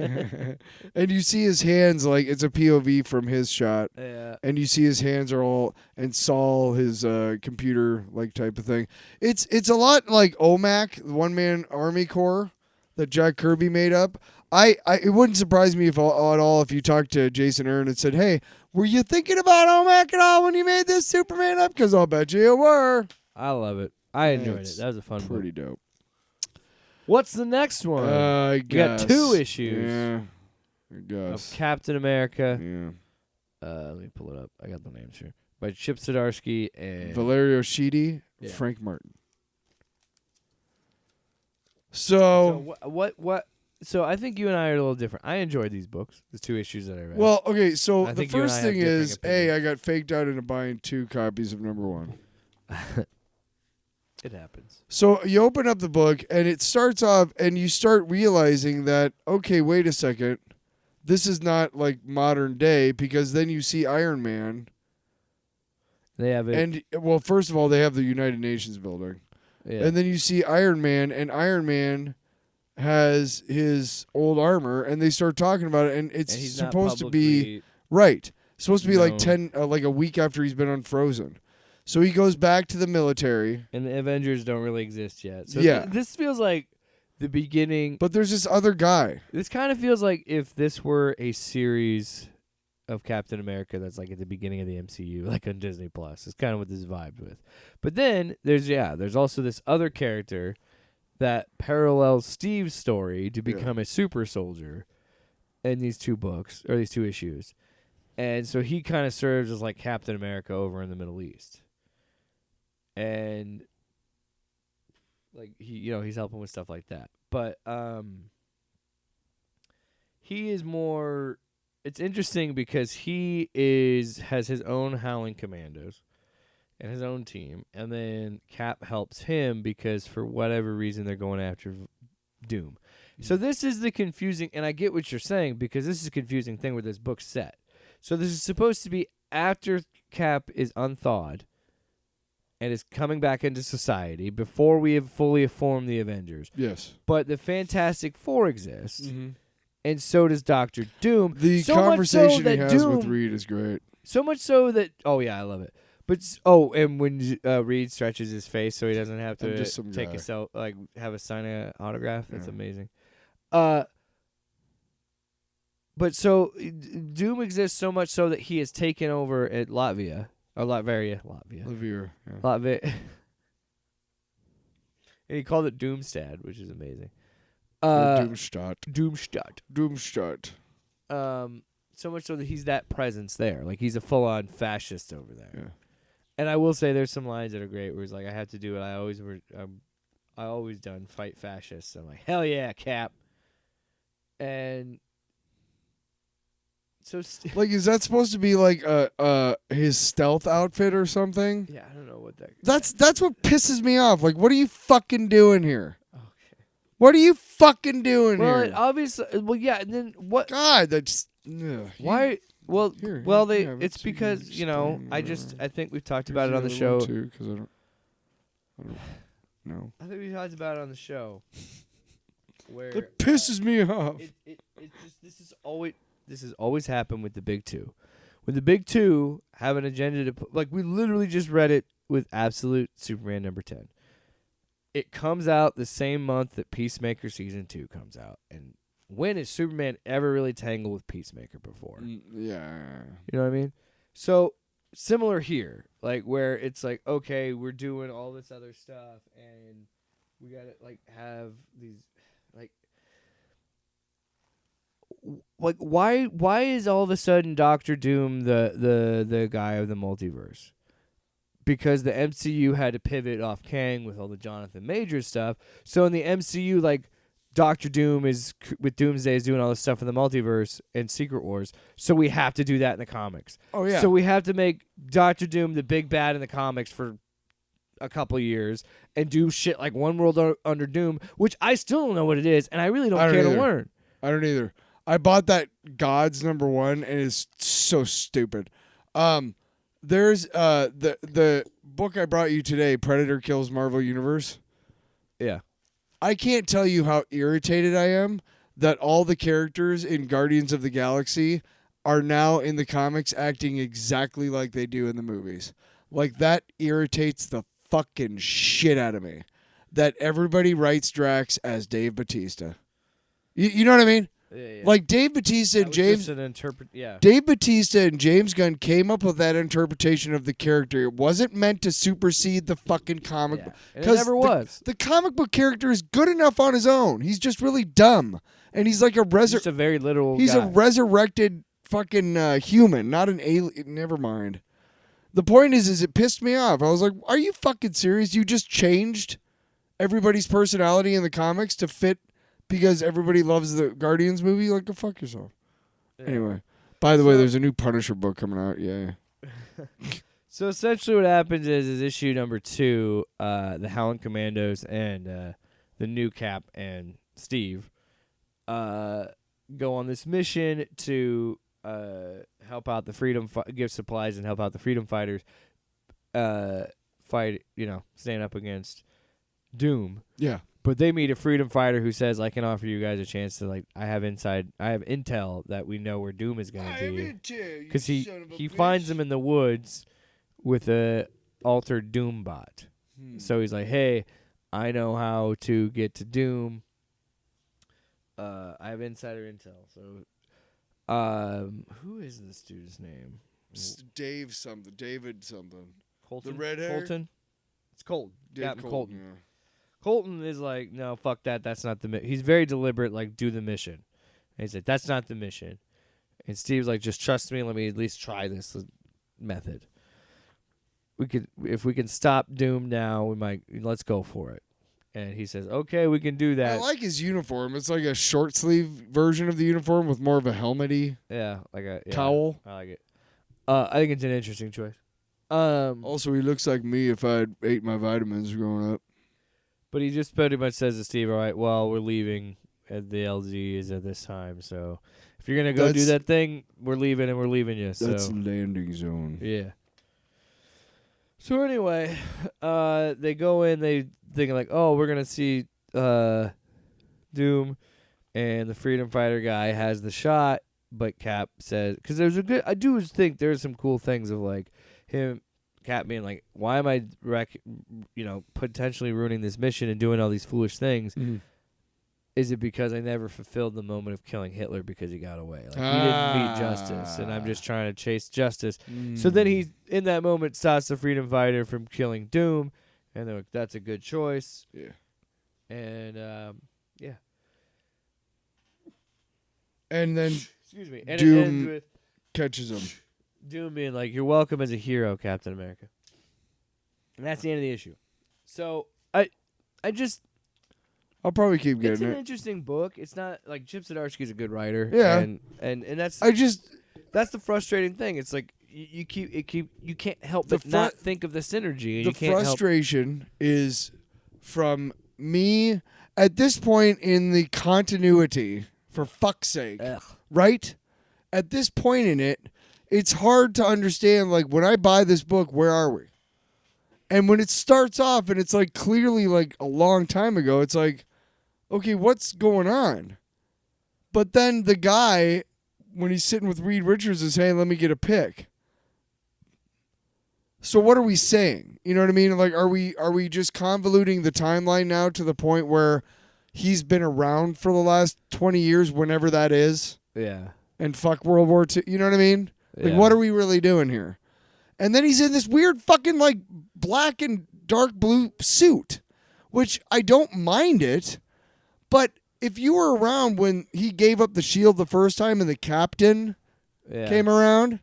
and you see his hands like it's a POV from his shot. Yeah. And you see his hands are all and Saul his computer like type of thing. It's a lot like OMAC, the one man army corps that Jack Kirby made up. it wouldn't surprise me if at all if you talked to Jason Aaron and said, "Hey, were you thinking about OMAC at all when you made this Superman up?" Because I'll bet you were. I love it. I enjoyed it. That was a fun book. Pretty dope. What's the next one? I guess. We got 2 issues. Yeah. I guess. Of Captain America. Yeah. Let me pull it up. I got the names here. By Chip Zdarsky and Valerio Schiti, Yeah. Frank Martin. So what? So I think you and I are a little different. I enjoyed these books, the 2 issues that I read. well, okay. So I the think you and I first have thing differing is, opinions. I got faked out into buying 2 copies of number 1. It happens. So you open up the book and it starts off, and you start realizing that, okay, wait a second, this is not like modern day, because then you see Iron Man, They have it. and well, first of all, they have the United Nations building, Yeah. and then you see Iron Man, and Iron Man has his old armor, and they start talking about it, and it's And he's not supposed to be publicly right, supposed to be like known. like a week after he's been unfrozen. So he goes back to the military, And the Avengers don't really exist yet. So Yeah. this feels like the beginning. but there's this other guy. This kind of feels like if this were a series of Captain America that's like at the beginning of the MCU, like on Disney Plus. It's kind of what this vibes with. But then there's also this other character that parallels Steve's story to become a super soldier in these 2 books, or these 2 issues. And so he kind of serves as like Captain America over in the Middle East. And like he's helping with stuff like that. But he is more, it's interesting because he has his own Howling Commandos and his own team, and then Cap helps him because for whatever reason they're going after Doom. So this is the confusing, and I get what you're saying, because this is a confusing thing where this book's set. So this is supposed to be after Cap is unthawed and is coming back into society before we have fully formed the Avengers. Yes. But the Fantastic Four exists, and so does Doctor Doom. The so much conversation so that he has Doom, with Reed is great. So much so that, oh yeah, I love it. But and when Reed stretches his face so he doesn't have I'm to just some take guy. have a sign an autograph. That's Yeah. amazing. But so Doom exists so much so that he has taken over at Latvia. Lavere, yeah. Latvia. And he called it Doomstad, which is amazing. Doomstadt. Doomstadt. So much so that he's that presence there. Like, he's a full-on fascist over there. Yeah. And I will say there's some lines that are great where he's like, I have to do what I always done, fight fascists. I'm like, hell yeah, Cap. And so Like, is that supposed to be like his stealth outfit or something? yeah, I don't know what that. That's what pisses me off. Like, what are you fucking doing here? Okay. What are you fucking doing Well, here? it obviously, yeah, and then what? God, that's ugh. Why? Well, Here, they. yeah, it's let's see, because just I think we've talked Here's about it on the other show. one, too, 'cause I don't know. I think we talked about it on the show. Where That pisses me off. it just this has always happened with the big two. When the big two have an agenda to put, like, we literally just read it with Absolute Superman number 10. It comes out the same month that Peacemaker season 2 comes out, and when has Superman ever really tangled with Peacemaker before? Yeah. You know what I mean? So similar here, like, where it's like, okay, we're doing all this other stuff, and we gotta like have these like why is all of a sudden Doctor Doom the guy of the multiverse? Because the MCU had to pivot off Kang with all the Jonathan Majors stuff. So in the MCU, like, Doctor Doom is with Doomsday is doing all this stuff in the multiverse and Secret Wars. So we have to do that in the comics. Oh yeah. So we have to make Doctor Doom the big bad in the comics for a couple years and do shit like One World Under Doom, which I still don't know what it is, and I really don't care to learn. I don't either. I bought that Gods #1 and it's so stupid. There's the book I brought you today, Predator Kills Marvel Universe. Yeah. I can't tell you how irritated I am that all the characters in Guardians of the Galaxy are now in the comics acting exactly like they do in the movies. Like, that irritates the fucking shit out of me. That everybody writes Drax as Dave Bautista. You know what I mean? Yeah. Like Dave Bautista and James. Dave Bautista and James Gunn came up with that interpretation of the character. It wasn't meant to supersede the fucking comic book. And it never was. The comic book character is good enough on his own. He's just really dumb, and he's like just a very literal. He's guy. a resurrected fucking human, not an alien. Never mind. The point is it pissed me off. I was like, "Are you fucking serious? You just changed everybody's personality in the comics to fit." Because everybody loves the Guardians movie, like, go fuck yourself. Yeah. Anyway, by the way, there's a new Punisher book coming out. Yeah. So essentially what happens is issue number 2, the Howling Commandos and the new Cap and Steve go on this mission to help out the give supplies and help out the freedom fighters fight, stand up against Doom. Yeah. But they meet a freedom fighter who says, "I can offer you guys a chance to I have intel that we know where Doom is going to be." Because he finds them in the woods with a altered Doom bot. So he's like, "Hey, I know how to get to Doom. I have insider intel." So, who is this dude's name? Dave something. David something. Colton. The red hair. Colton. It's Colton. Dave Colton. Yeah. Colton is like, no, fuck that. That's not the mission. He's very deliberate, like, do the mission. And he's like, that's not the mission. And Steve's like, just trust me. Let me at least try this method. If we can stop Doom now, let's go for it. And he says, okay, we can do that. I like his uniform. It's like a short sleeve version of the uniform with more of a helmety. Yeah, like a cowl. I like it. I think it's an interesting choice. Also, he looks like me if I had ate my vitamins growing up. But he just pretty much says to Steve, all right, well, we're leaving. The LZ is at this time. So if you're going to go do that thing, we're leaving and we're leaving you. That's the landing zone. Yeah. So anyway, they go in, they think like, oh, we're going to see Doom. And the freedom fighter guy has the shot. But Cap says, because I do think there's some cool things of like him. Cap being like, why am I, potentially ruining this mission and doing all these foolish things? Mm-hmm. Is it because I never fulfilled the moment of killing Hitler because he got away? Like, he didn't meet justice, and I'm just trying to chase justice. So then he, in that moment, stops the freedom fighter from killing Doom, and they're like, that's a good choice. Yeah. And, yeah. And then excuse me. And Doom it ends with catches him. Doom being like, you're welcome as a hero, Captain America. And that's the end of the issue. So, I'll probably keep getting it. It's an interesting book. It's not, like, Chip Zdarsky's a good writer. Yeah. And that's... That's the frustrating thing. It's like, you can't help but not think of the synergy. And the frustration is from me at this point in the continuity, for fuck's sake. Ugh. Right? At this point in it, it's hard to understand, like, when I buy this book, where are we? And when it starts off and it's, like, clearly, like, a long time ago, it's like, okay, what's going on? But then the guy, when he's sitting with Reed Richards, is saying, let me get a pick. So what are we saying? You know what I mean? Like, are we just convoluting the timeline now to the point where he's been around for the last 20 years, whenever that is? Yeah. And fuck World War II. You know what I mean? Like, what are we really doing here? And then he's in this weird fucking, like, black and dark blue suit, which I don't mind it. But if you were around when he gave up the shield the first time and the captain came around,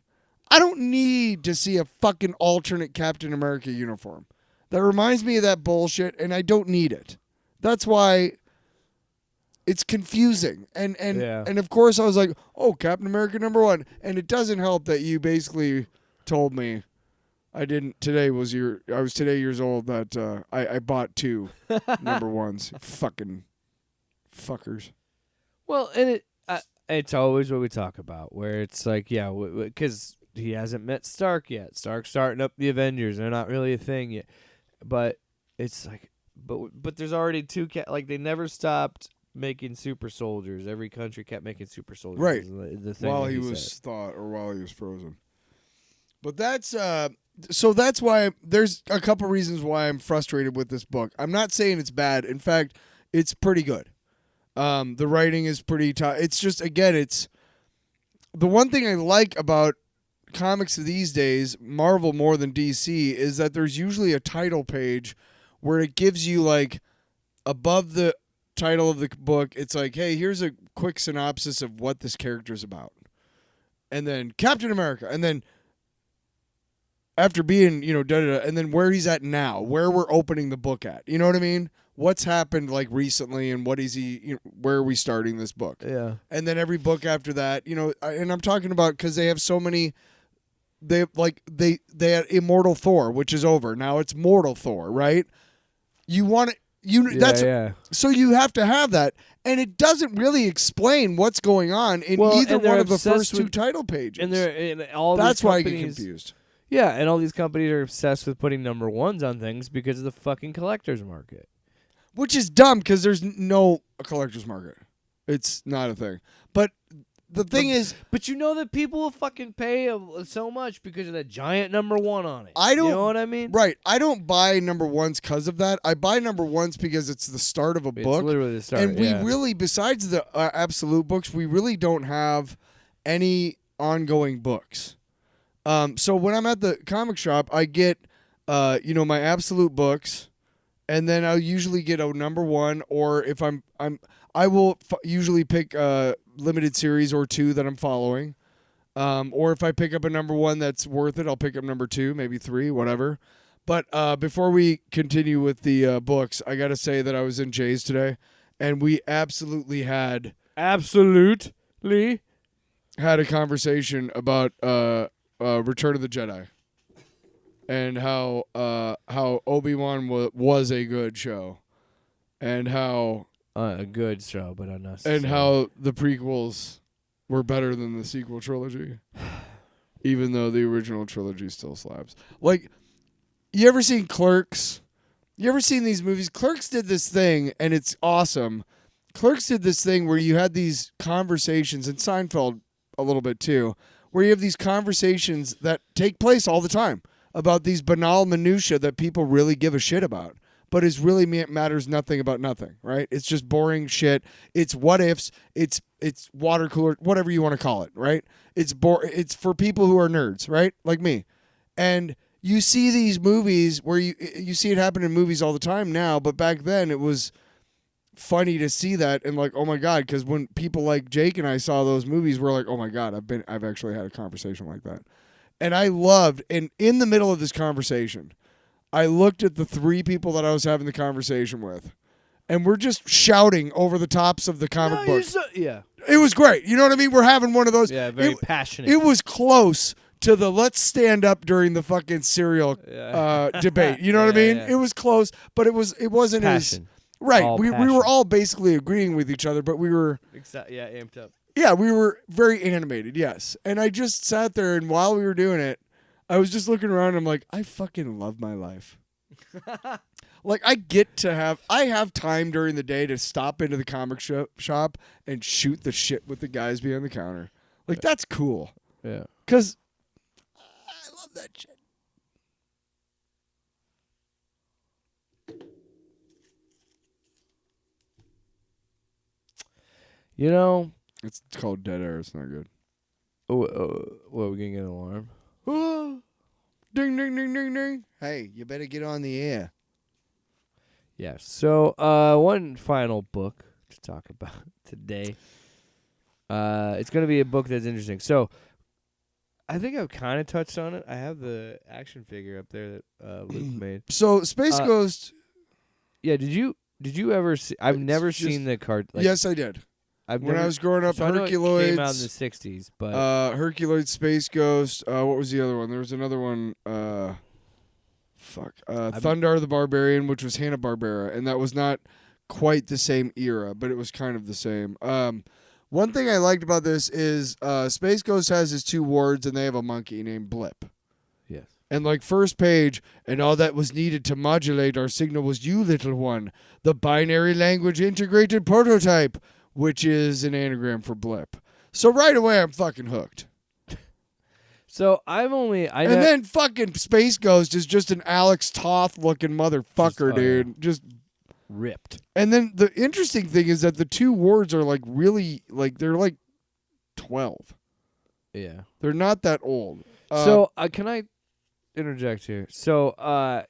I don't need to see a fucking alternate Captain America uniform. That reminds me of that bullshit, and I don't need it. That's why it's confusing. And of course I was like, oh, Captain America #1. And it doesn't help that you basically told me I was today years old that I bought 2 #1s. Fucking fuckers. Well, and it's always what we talk about, where it's like, yeah, because he hasn't met Stark yet. Stark's starting up the Avengers. They're not really a thing yet. But it's like, but there's already 2, like, they never stopped making super soldiers. Every country kept making super soldiers. Right. The thing while he was thawed or while he was frozen. But that's so that's why there's a couple reasons why I'm frustrated with this book. I'm not saying it's bad. In fact, it's pretty good. The writing is pretty tough. It's just, again, it's the one thing I like about comics these days, Marvel more than DC, is that there's usually a title page where it gives you like above the title of the book, it's like, hey, here's a quick synopsis of what this character's about. And then Captain America, and then after being, and then where he's at now, where we're opening the book at. You know what I mean? What's happened like recently, and what is he? Where are we starting this book? Yeah. And then every book after that, and I'm talking about because they have so many. They had Immortal Thor, which is over now. It's Mortal Thor, right? You want it. So you have to have that, and it doesn't really explain what's going on in either one of the first two title pages. And they're in all. That's why I get companies- confused. Yeah, and all these companies are obsessed with putting number ones on things because of the fucking collector's market. Which is dumb because there's no collector's market. It's not a thing. But the thing is... But you know that people will fucking pay so much because of that giant number one on it. I don't... You know what I mean? Right. I don't buy number ones because of that. I buy number ones because it's the start of a book. It's literally the start, and we really, besides the absolute books, we really don't have any ongoing books. So when I'm at the comic shop, I get, my absolute books, and then I'll usually get a number one, or if I will usually pick a limited series or two that I'm following, or if I pick up a number one that's worth it, I'll pick up number two, maybe three, whatever. But before we continue with the books, I gotta say that I was in Jay's today, and we absolutely had a conversation about Return of the Jedi, and how Obi-Wan was a good show, and how a good show, but unnecessary, and how the prequels were better than the sequel trilogy, even though the original trilogy still slaps. Like, you ever seen Clerks? You ever seen these movies? Clerks did this thing, and it's awesome. Clerks did this thing where you had these conversations, and Seinfeld a little bit too, where you have these conversations that take place all the time about these banal minutia that people really give a shit about, but is really matters nothing about nothing, right? It's just boring shit. It's what ifs. It's water cooler, whatever you want to call it, right? It's for people who are nerds, right? Like me. And you see these movies where you see it happen in movies all the time now, but back then it was funny to see that, and like, oh my god, because when people like Jake and I saw those movies, we're like, oh my god, I've actually had a conversation like that. And I loved, and in the middle of this conversation, I looked at the three people that I was having the conversation with, and we're just shouting over the tops of the comic books. Yeah, it was great. You know what I mean? We're having one of those. Yeah, very passionate. It was close to the let's stand up during the fucking cereal debate. You know what I mean? Yeah. It was close, but it wasn't passion. as right. All We were all basically agreeing with each other, but we were amped up. Yeah, we were very animated, yes. And I just sat there, and while we were doing it, I was just looking around, and I'm like, I fucking love my life. Like, I have time during the day to stop into the comic shop and shoot the shit with the guys behind the counter. Like, that's cool. Yeah. Because I love that shit. You know, it's called dead air. It's not good. What, we gonna get an alarm? Ding, ding, ding, ding, ding. Hey, you better get on the air. Yeah. So, one final book to talk about today. It's gonna be a book that's interesting. So, I think I've kind of touched on it. I have the action figure up there that Luke made. So, Space Ghost. Yeah. Did you ever see? I've never seen the card. Like, yes, I did. When I was growing up, so Herculoids. I know it came out in the 60s, but Herculoids, Space Ghost. What was the other one? There was another one. Thundar the Barbarian, which was Hanna-Barbera, and that was not quite the same era, but it was kind of the same. One thing I liked about this is Space Ghost has his two wards, and they have a monkey named Blip. Yes. And like first page, and all that was needed to modulate our signal was you, little one, the binary language integrated prototype, which is an anagram for Blip. So right away, I'm fucking hooked. So then fucking Space Ghost is just an Alex Toth looking motherfucker, dude. Just ripped. And then the interesting thing is that the two wards are like really like they're like 12. Yeah. They're not that old. So can I interject here? So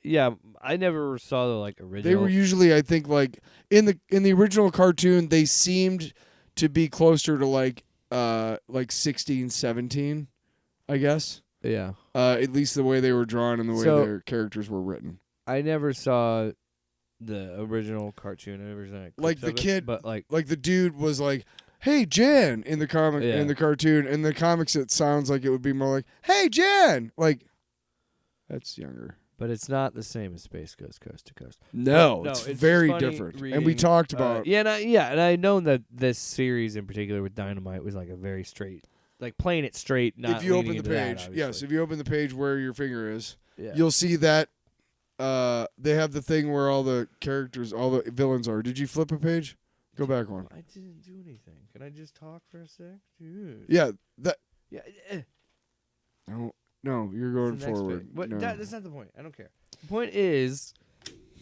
yeah, I never saw the like original. They were usually, I think, like in the original cartoon, they seemed to be closer to like 16, 17, I guess. Yeah. At least the way they were drawn and the way their characters were written. I never saw the original cartoon. I never saw like the kid, but like the dude was like, "Hey Jan" in the comic Yeah. in the cartoon. In the comics, it sounds like it would be more like, "Hey Jan," like that's younger. But it's not the same as Space Ghost Coast to Coast. No, No, it's it's very funny different. reading, And we talked about and I know that this series in particular with Dynamite was like a very straight, like playing it straight. Not if you leaning open the into that, page, obviously. if you open the page where your finger is, Yeah. you'll see that they have the thing where all the characters, all the villains are. Did you flip a page? Go back one. I didn't do anything. Can I just talk for a sec, dude? Yeah, that. Yeah. No, you're going It's the next forward. page. What? No. That's not the point. I don't care. The point is,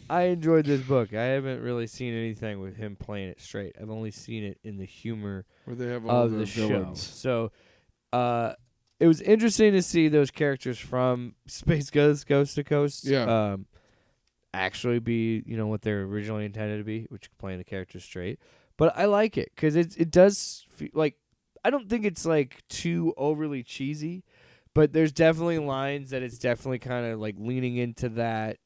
I enjoyed this book. I haven't really seen anything with him playing it straight. I've only seen it in the humor Where they have all of the the villains. show. So, it was interesting to see those characters from Space Ghost to Coast. Yeah. Actually be what they're originally intended to be, which is playing the characters straight. But I like it because it does feel like, I don't think it's like too overly cheesy, but there's definitely lines that it's definitely kind of like leaning into that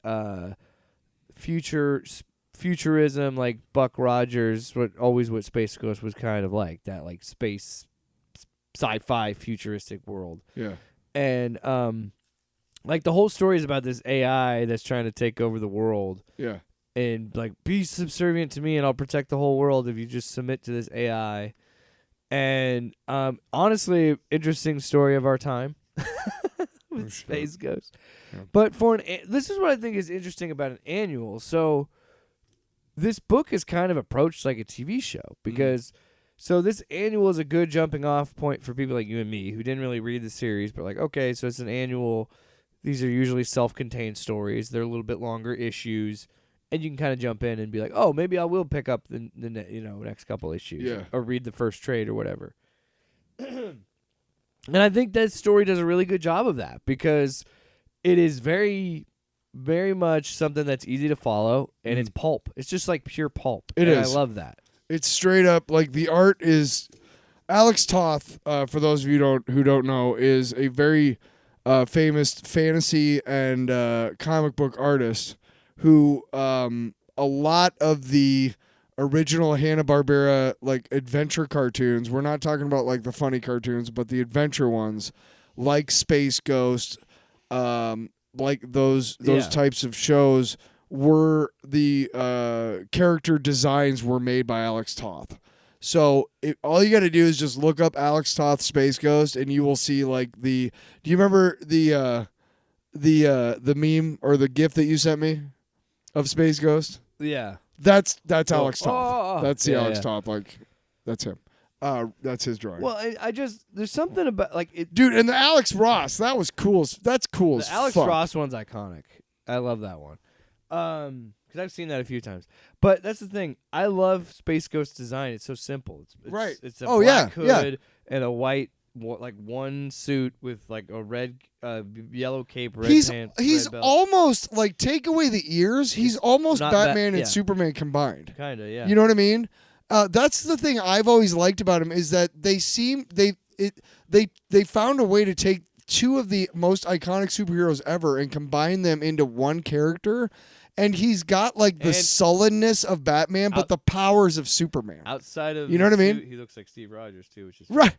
futurism, like Buck Rogers, what Space Ghost was kind of like, that like space sci-fi futuristic world. Yeah. And like the whole story is about this AI that's trying to take over the world. Yeah. And like, be subservient to me and I'll protect the whole world if you just submit to this AI. And honestly, interesting story of our time with Space Ghost. Yeah. But this is what I think is interesting about an annual. So this book is kind of approached like a TV show because so this annual is a good jumping off point for people like you and me who didn't really read the series, but like, okay, so it's an annual. These are usually self-contained stories. They're a little bit longer issues. And you can kind of jump in and be like, oh, maybe I will pick up the next couple issues or read the first trade or whatever. And I think that story does a really good job of that because it is very, very much something that's easy to follow, and it's pulp. It's just like pure pulp. It is. I love that. It's straight up like the art is. Alex Toth, for those of you who don't know, is a very famous fantasy and comic book artist. Who a lot of the original Hanna-Barbera like adventure cartoons, we're not talking about like the funny cartoons, but the adventure ones, like Space Ghost, like those types of shows, were the character designs were made by Alex Toth. So all you got to do is just look up Alex Toth Space Ghost, and you will see like the. Do you remember the meme or the GIF that you sent me? Of Space Ghost? Yeah. That's Alex Toth. That's the Alex yeah. Toth. Like, that's him. That's his drawing. Well, I just, there's something about, like, it. Dude, and the Alex Ross, that was cool. That's cool as The Alex fuck. Ross one's iconic. I love that one. Because I've seen that a few times. But that's the thing. I love Space Ghost design. It's so simple. It's Right. It's a Oh, black yeah, hood and a white, like one suit with like a red, yellow cape, red pants. He's red belt. almost like, take away the ears. He's almost not Batman yeah. and Superman combined. Kinda, yeah. You know what I mean? That's the thing I've always liked about him is that they found a way to take two of the most iconic superheroes ever and combine them into one character. And he's got like the sullenness of Batman, but the powers of Superman. Outside of, you know what I mean? He looks like Steve Rogers too, which is right.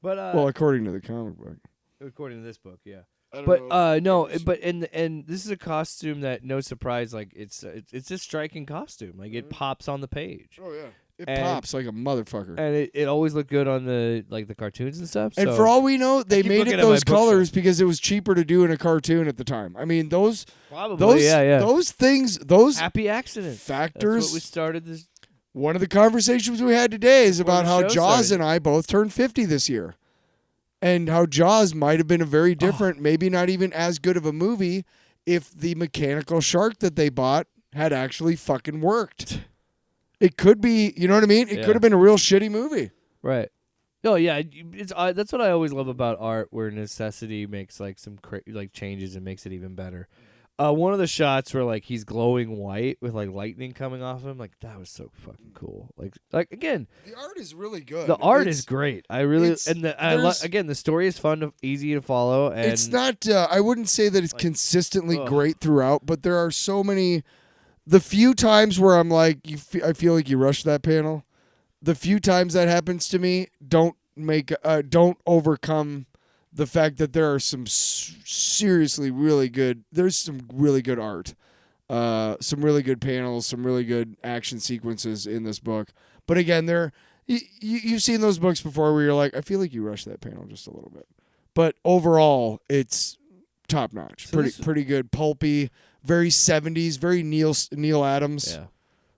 But well, according to the comic book, according to this book, yeah. But and this is a costume that, no surprise, like it's a striking costume. Like it pops on the page. Oh yeah, it pops like a motherfucker. And it always looked good on the cartoons and stuff. And so for all we know, they made it those colors because it was cheaper to do in a cartoon at the time. I mean, those things, those happy accidents factors. That's what we started this. One of the conversations we had today is about how Jaws started. and I both turned 50 this year. And how Jaws might have been a very different, maybe not even as good of a movie if the mechanical shark that they bought had actually fucking worked. It could be, you know what I mean? It could have been a real shitty movie. Right. No, yeah, it's that's what I always love about art, where necessity makes like some like changes and makes it even better. One of the shots where like he's glowing white with like lightning coming off him, like that was so fucking cool. Like again, the art is really good. The art is great. I really again the story is fun, easy to follow, and it's not. I wouldn't say that it's like, consistently great throughout, but there are so many. The few times where I'm like, I feel like you rushed that panel. The few times that happens to me, don't overcome the fact that there are some seriously really good. There's some really good art, some really good panels, some really good action sequences in this book. But again, you've seen those books before where you're like, I feel like you rushed that panel just a little bit. But overall, it's top notch, so pretty good, pulpy, very 70s, very Neil Adams. Yeah.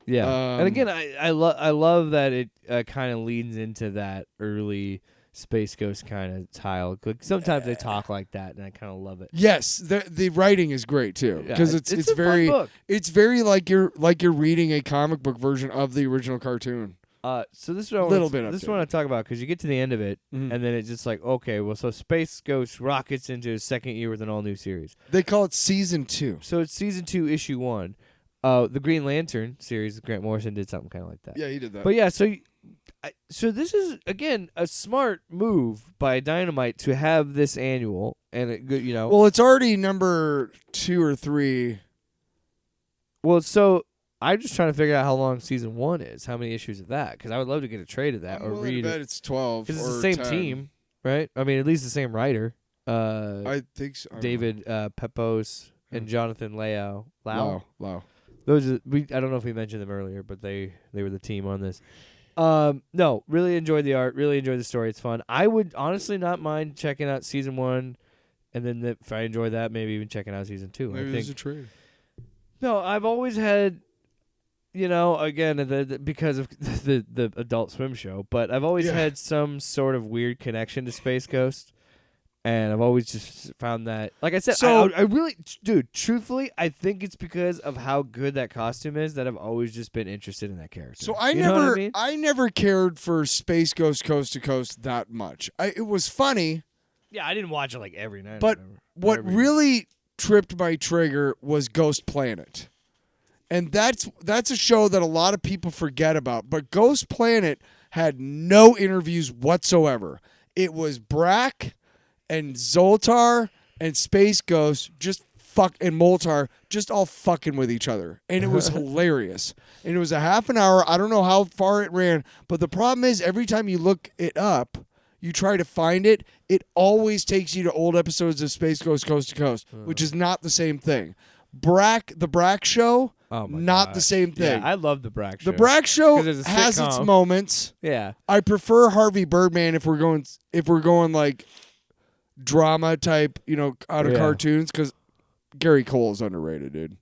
Yeah, and again, I love that it kind of leans into that early Space Ghost kind of style. Sometimes they talk like that, and I kind of love it. Yes, the writing is great too, because it's very fun book. It's very like you're reading a comic book version of the original cartoon. So this is what I want to talk about, because you get to the end of it, and then it's just like, okay, well, so Space Ghost rockets into his second year with an all new series. They call it season 2. So it's season 2, issue 1. The Green Lantern series, Grant Morrison did something kind of like that. Yeah, he did that. But yeah, so this is again a smart move by Dynamite to have this annual, and it good, you know. Well, it's already number 2 or 3. Well, so I'm just trying to figure out how long season 1 is, how many issues of that, because I would love to get a trade of that or read it. It's 12. Because it's the same 10. team, right? I mean, at least the same writer. I think so. David Pepos and Jonathan Lau. Those are, I don't know if we mentioned them earlier, but they were the team on this. No, really enjoyed the art, really enjoyed the story. It's fun. I would honestly not mind checking out season 1, and then if I enjoy that, maybe even checking out season 2. Maybe there's a trade. No, I've always had, you know, again, because of the Adult Swim show, but I've always had some sort of weird connection to Space Ghost. And I've always just found that, like I said, I really, dude, truthfully, I think it's because of how good that costume is that I've always just been interested in that character. So I never cared for Space Ghost Coast to Coast that much. It was funny. Yeah, I didn't watch it like every night. But what really tripped my trigger was Ghost Planet. And that's a show that a lot of people forget about. But Ghost Planet had no interviews whatsoever. It was Brack and Zoltar and Space Ghost and Moltar just all fucking with each other. And it was hilarious. And it was a half an hour. I don't know how far it ran. But the problem is every time you look it up, you try to find it, it always takes you to old episodes of Space Ghost Coast to Coast, which is not the same thing. The Brack Show, not the same thing. Yeah, I love the Brack Show. The Brack Show has its moments. Yeah. I prefer Harvey Birdman if we're going like drama type, you know, out of cartoons, because Gary Cole is underrated, dude.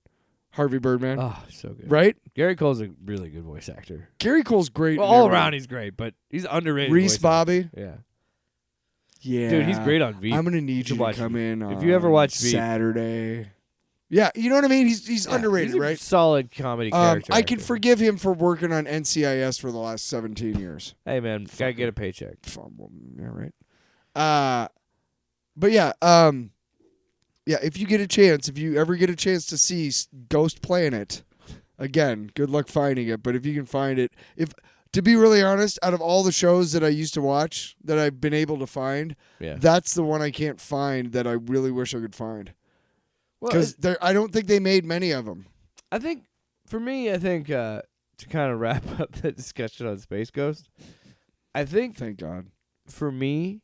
Harvey Birdman. Oh, so good. Right? Gary Cole's a really good voice actor. Gary Cole's great. Well, all around he's great, but he's underrated. Reese Bobby. Yeah. Yeah. Dude, he's great on V. I'm going to need you to come in if you ever watch V. Saturday. Yeah, you know what I mean? He's underrated, he's a right? Solid comedy character. I can forgive him for working on NCIS for the last 17 years. Hey, man, gotta get a paycheck. Yeah, right. But yeah, if you get a chance, if you ever get a chance to see Ghost Planet, again, good luck finding it. But if you can find it, to be really honest, out of all the shows that I used to watch that I've been able to find, that's the one I can't find that I really wish I could find. Because I don't think they made many of them. I think, for me, to kind of wrap up the discussion on Space Ghost, thank God. For me,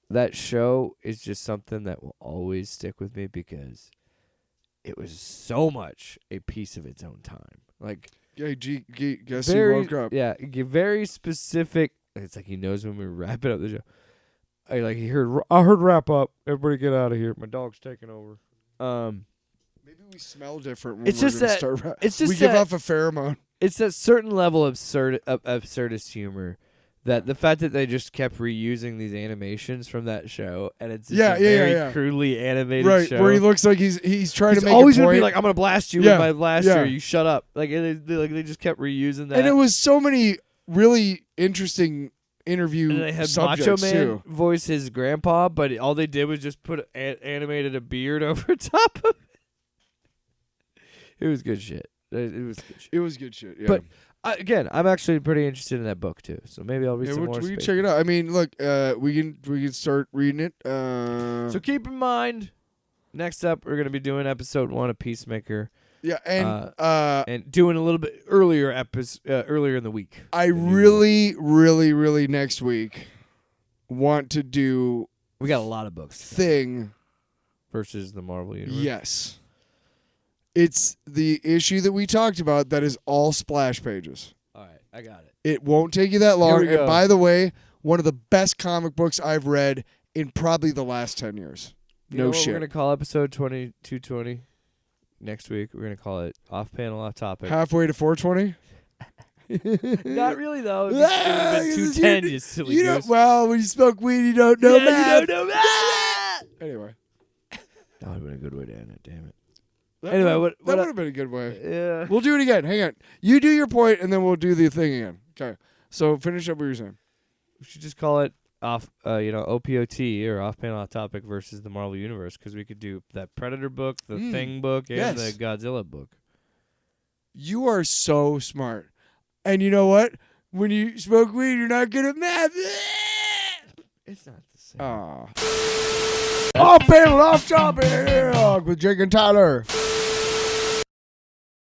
that show is just something that will always stick with me because it was so much a piece of its own time. Like, guess he woke up. Yeah, very specific. It's like he knows when we're wrapping up the show. I heard wrap up. Everybody get out of here. My dog's taking over. Maybe we smell different when we give off a pheromone. It's that certain level of absurdist humor that the fact that they just kept reusing these animations from that show, and it's just Yeah, a yeah, very yeah. crudely animated Right, show. where he looks like he's trying He's to make always a gonna point. be like, "I'm gonna blast you Yeah, with my blaster. yeah. You shut up." Like, and they just kept reusing that. And it was so many really interesting interview And they had subjects Macho Man too. voice his grandpa, but all they did was just put animated a beard over top of it. It was good shit. It was good shit. It was good shit. Yeah. But again, I'm actually pretty interested in that book too. So maybe I'll read yeah, some we more. can Space. check it out. I mean, look, we can start reading it. So keep in mind, next up we're gonna be doing episode 1 of Peacemaker. Yeah, and And doing a little bit earlier earlier in the week. I really, really, really next week want to do We got a lot of books Thing. versus the Marvel Universe. Yes. It's the issue that we talked about that is all splash pages. All right, I got it. It won't take you that long. we go. And by the way, one of the best comic books I've read in probably the last 10 years. You know what shit. We're gonna call episode 2220 next week. We're gonna call it off panel, off topic. Halfway to 420? Not really though. It would have been 210. You silly You goose. well, when you smoke weed, you don't know math. You don't know that. Anyway. That would have been a good way to end it. Damn it. That Anyway, would what have been a good way. Yeah. We'll do it again. Hang on. You do your point, and then we'll do the thing again. Okay. So finish up what you're saying. We should just call it off, OPOT or off panel, off topic versus the Marvel Universe, because we could do that Predator book, the Thing book, and yes. the Godzilla book. You are so smart. And you know what? When you smoke weed, you're not good at math. It's not the same. Aw. Off panel, off topic with Jake and Tyler.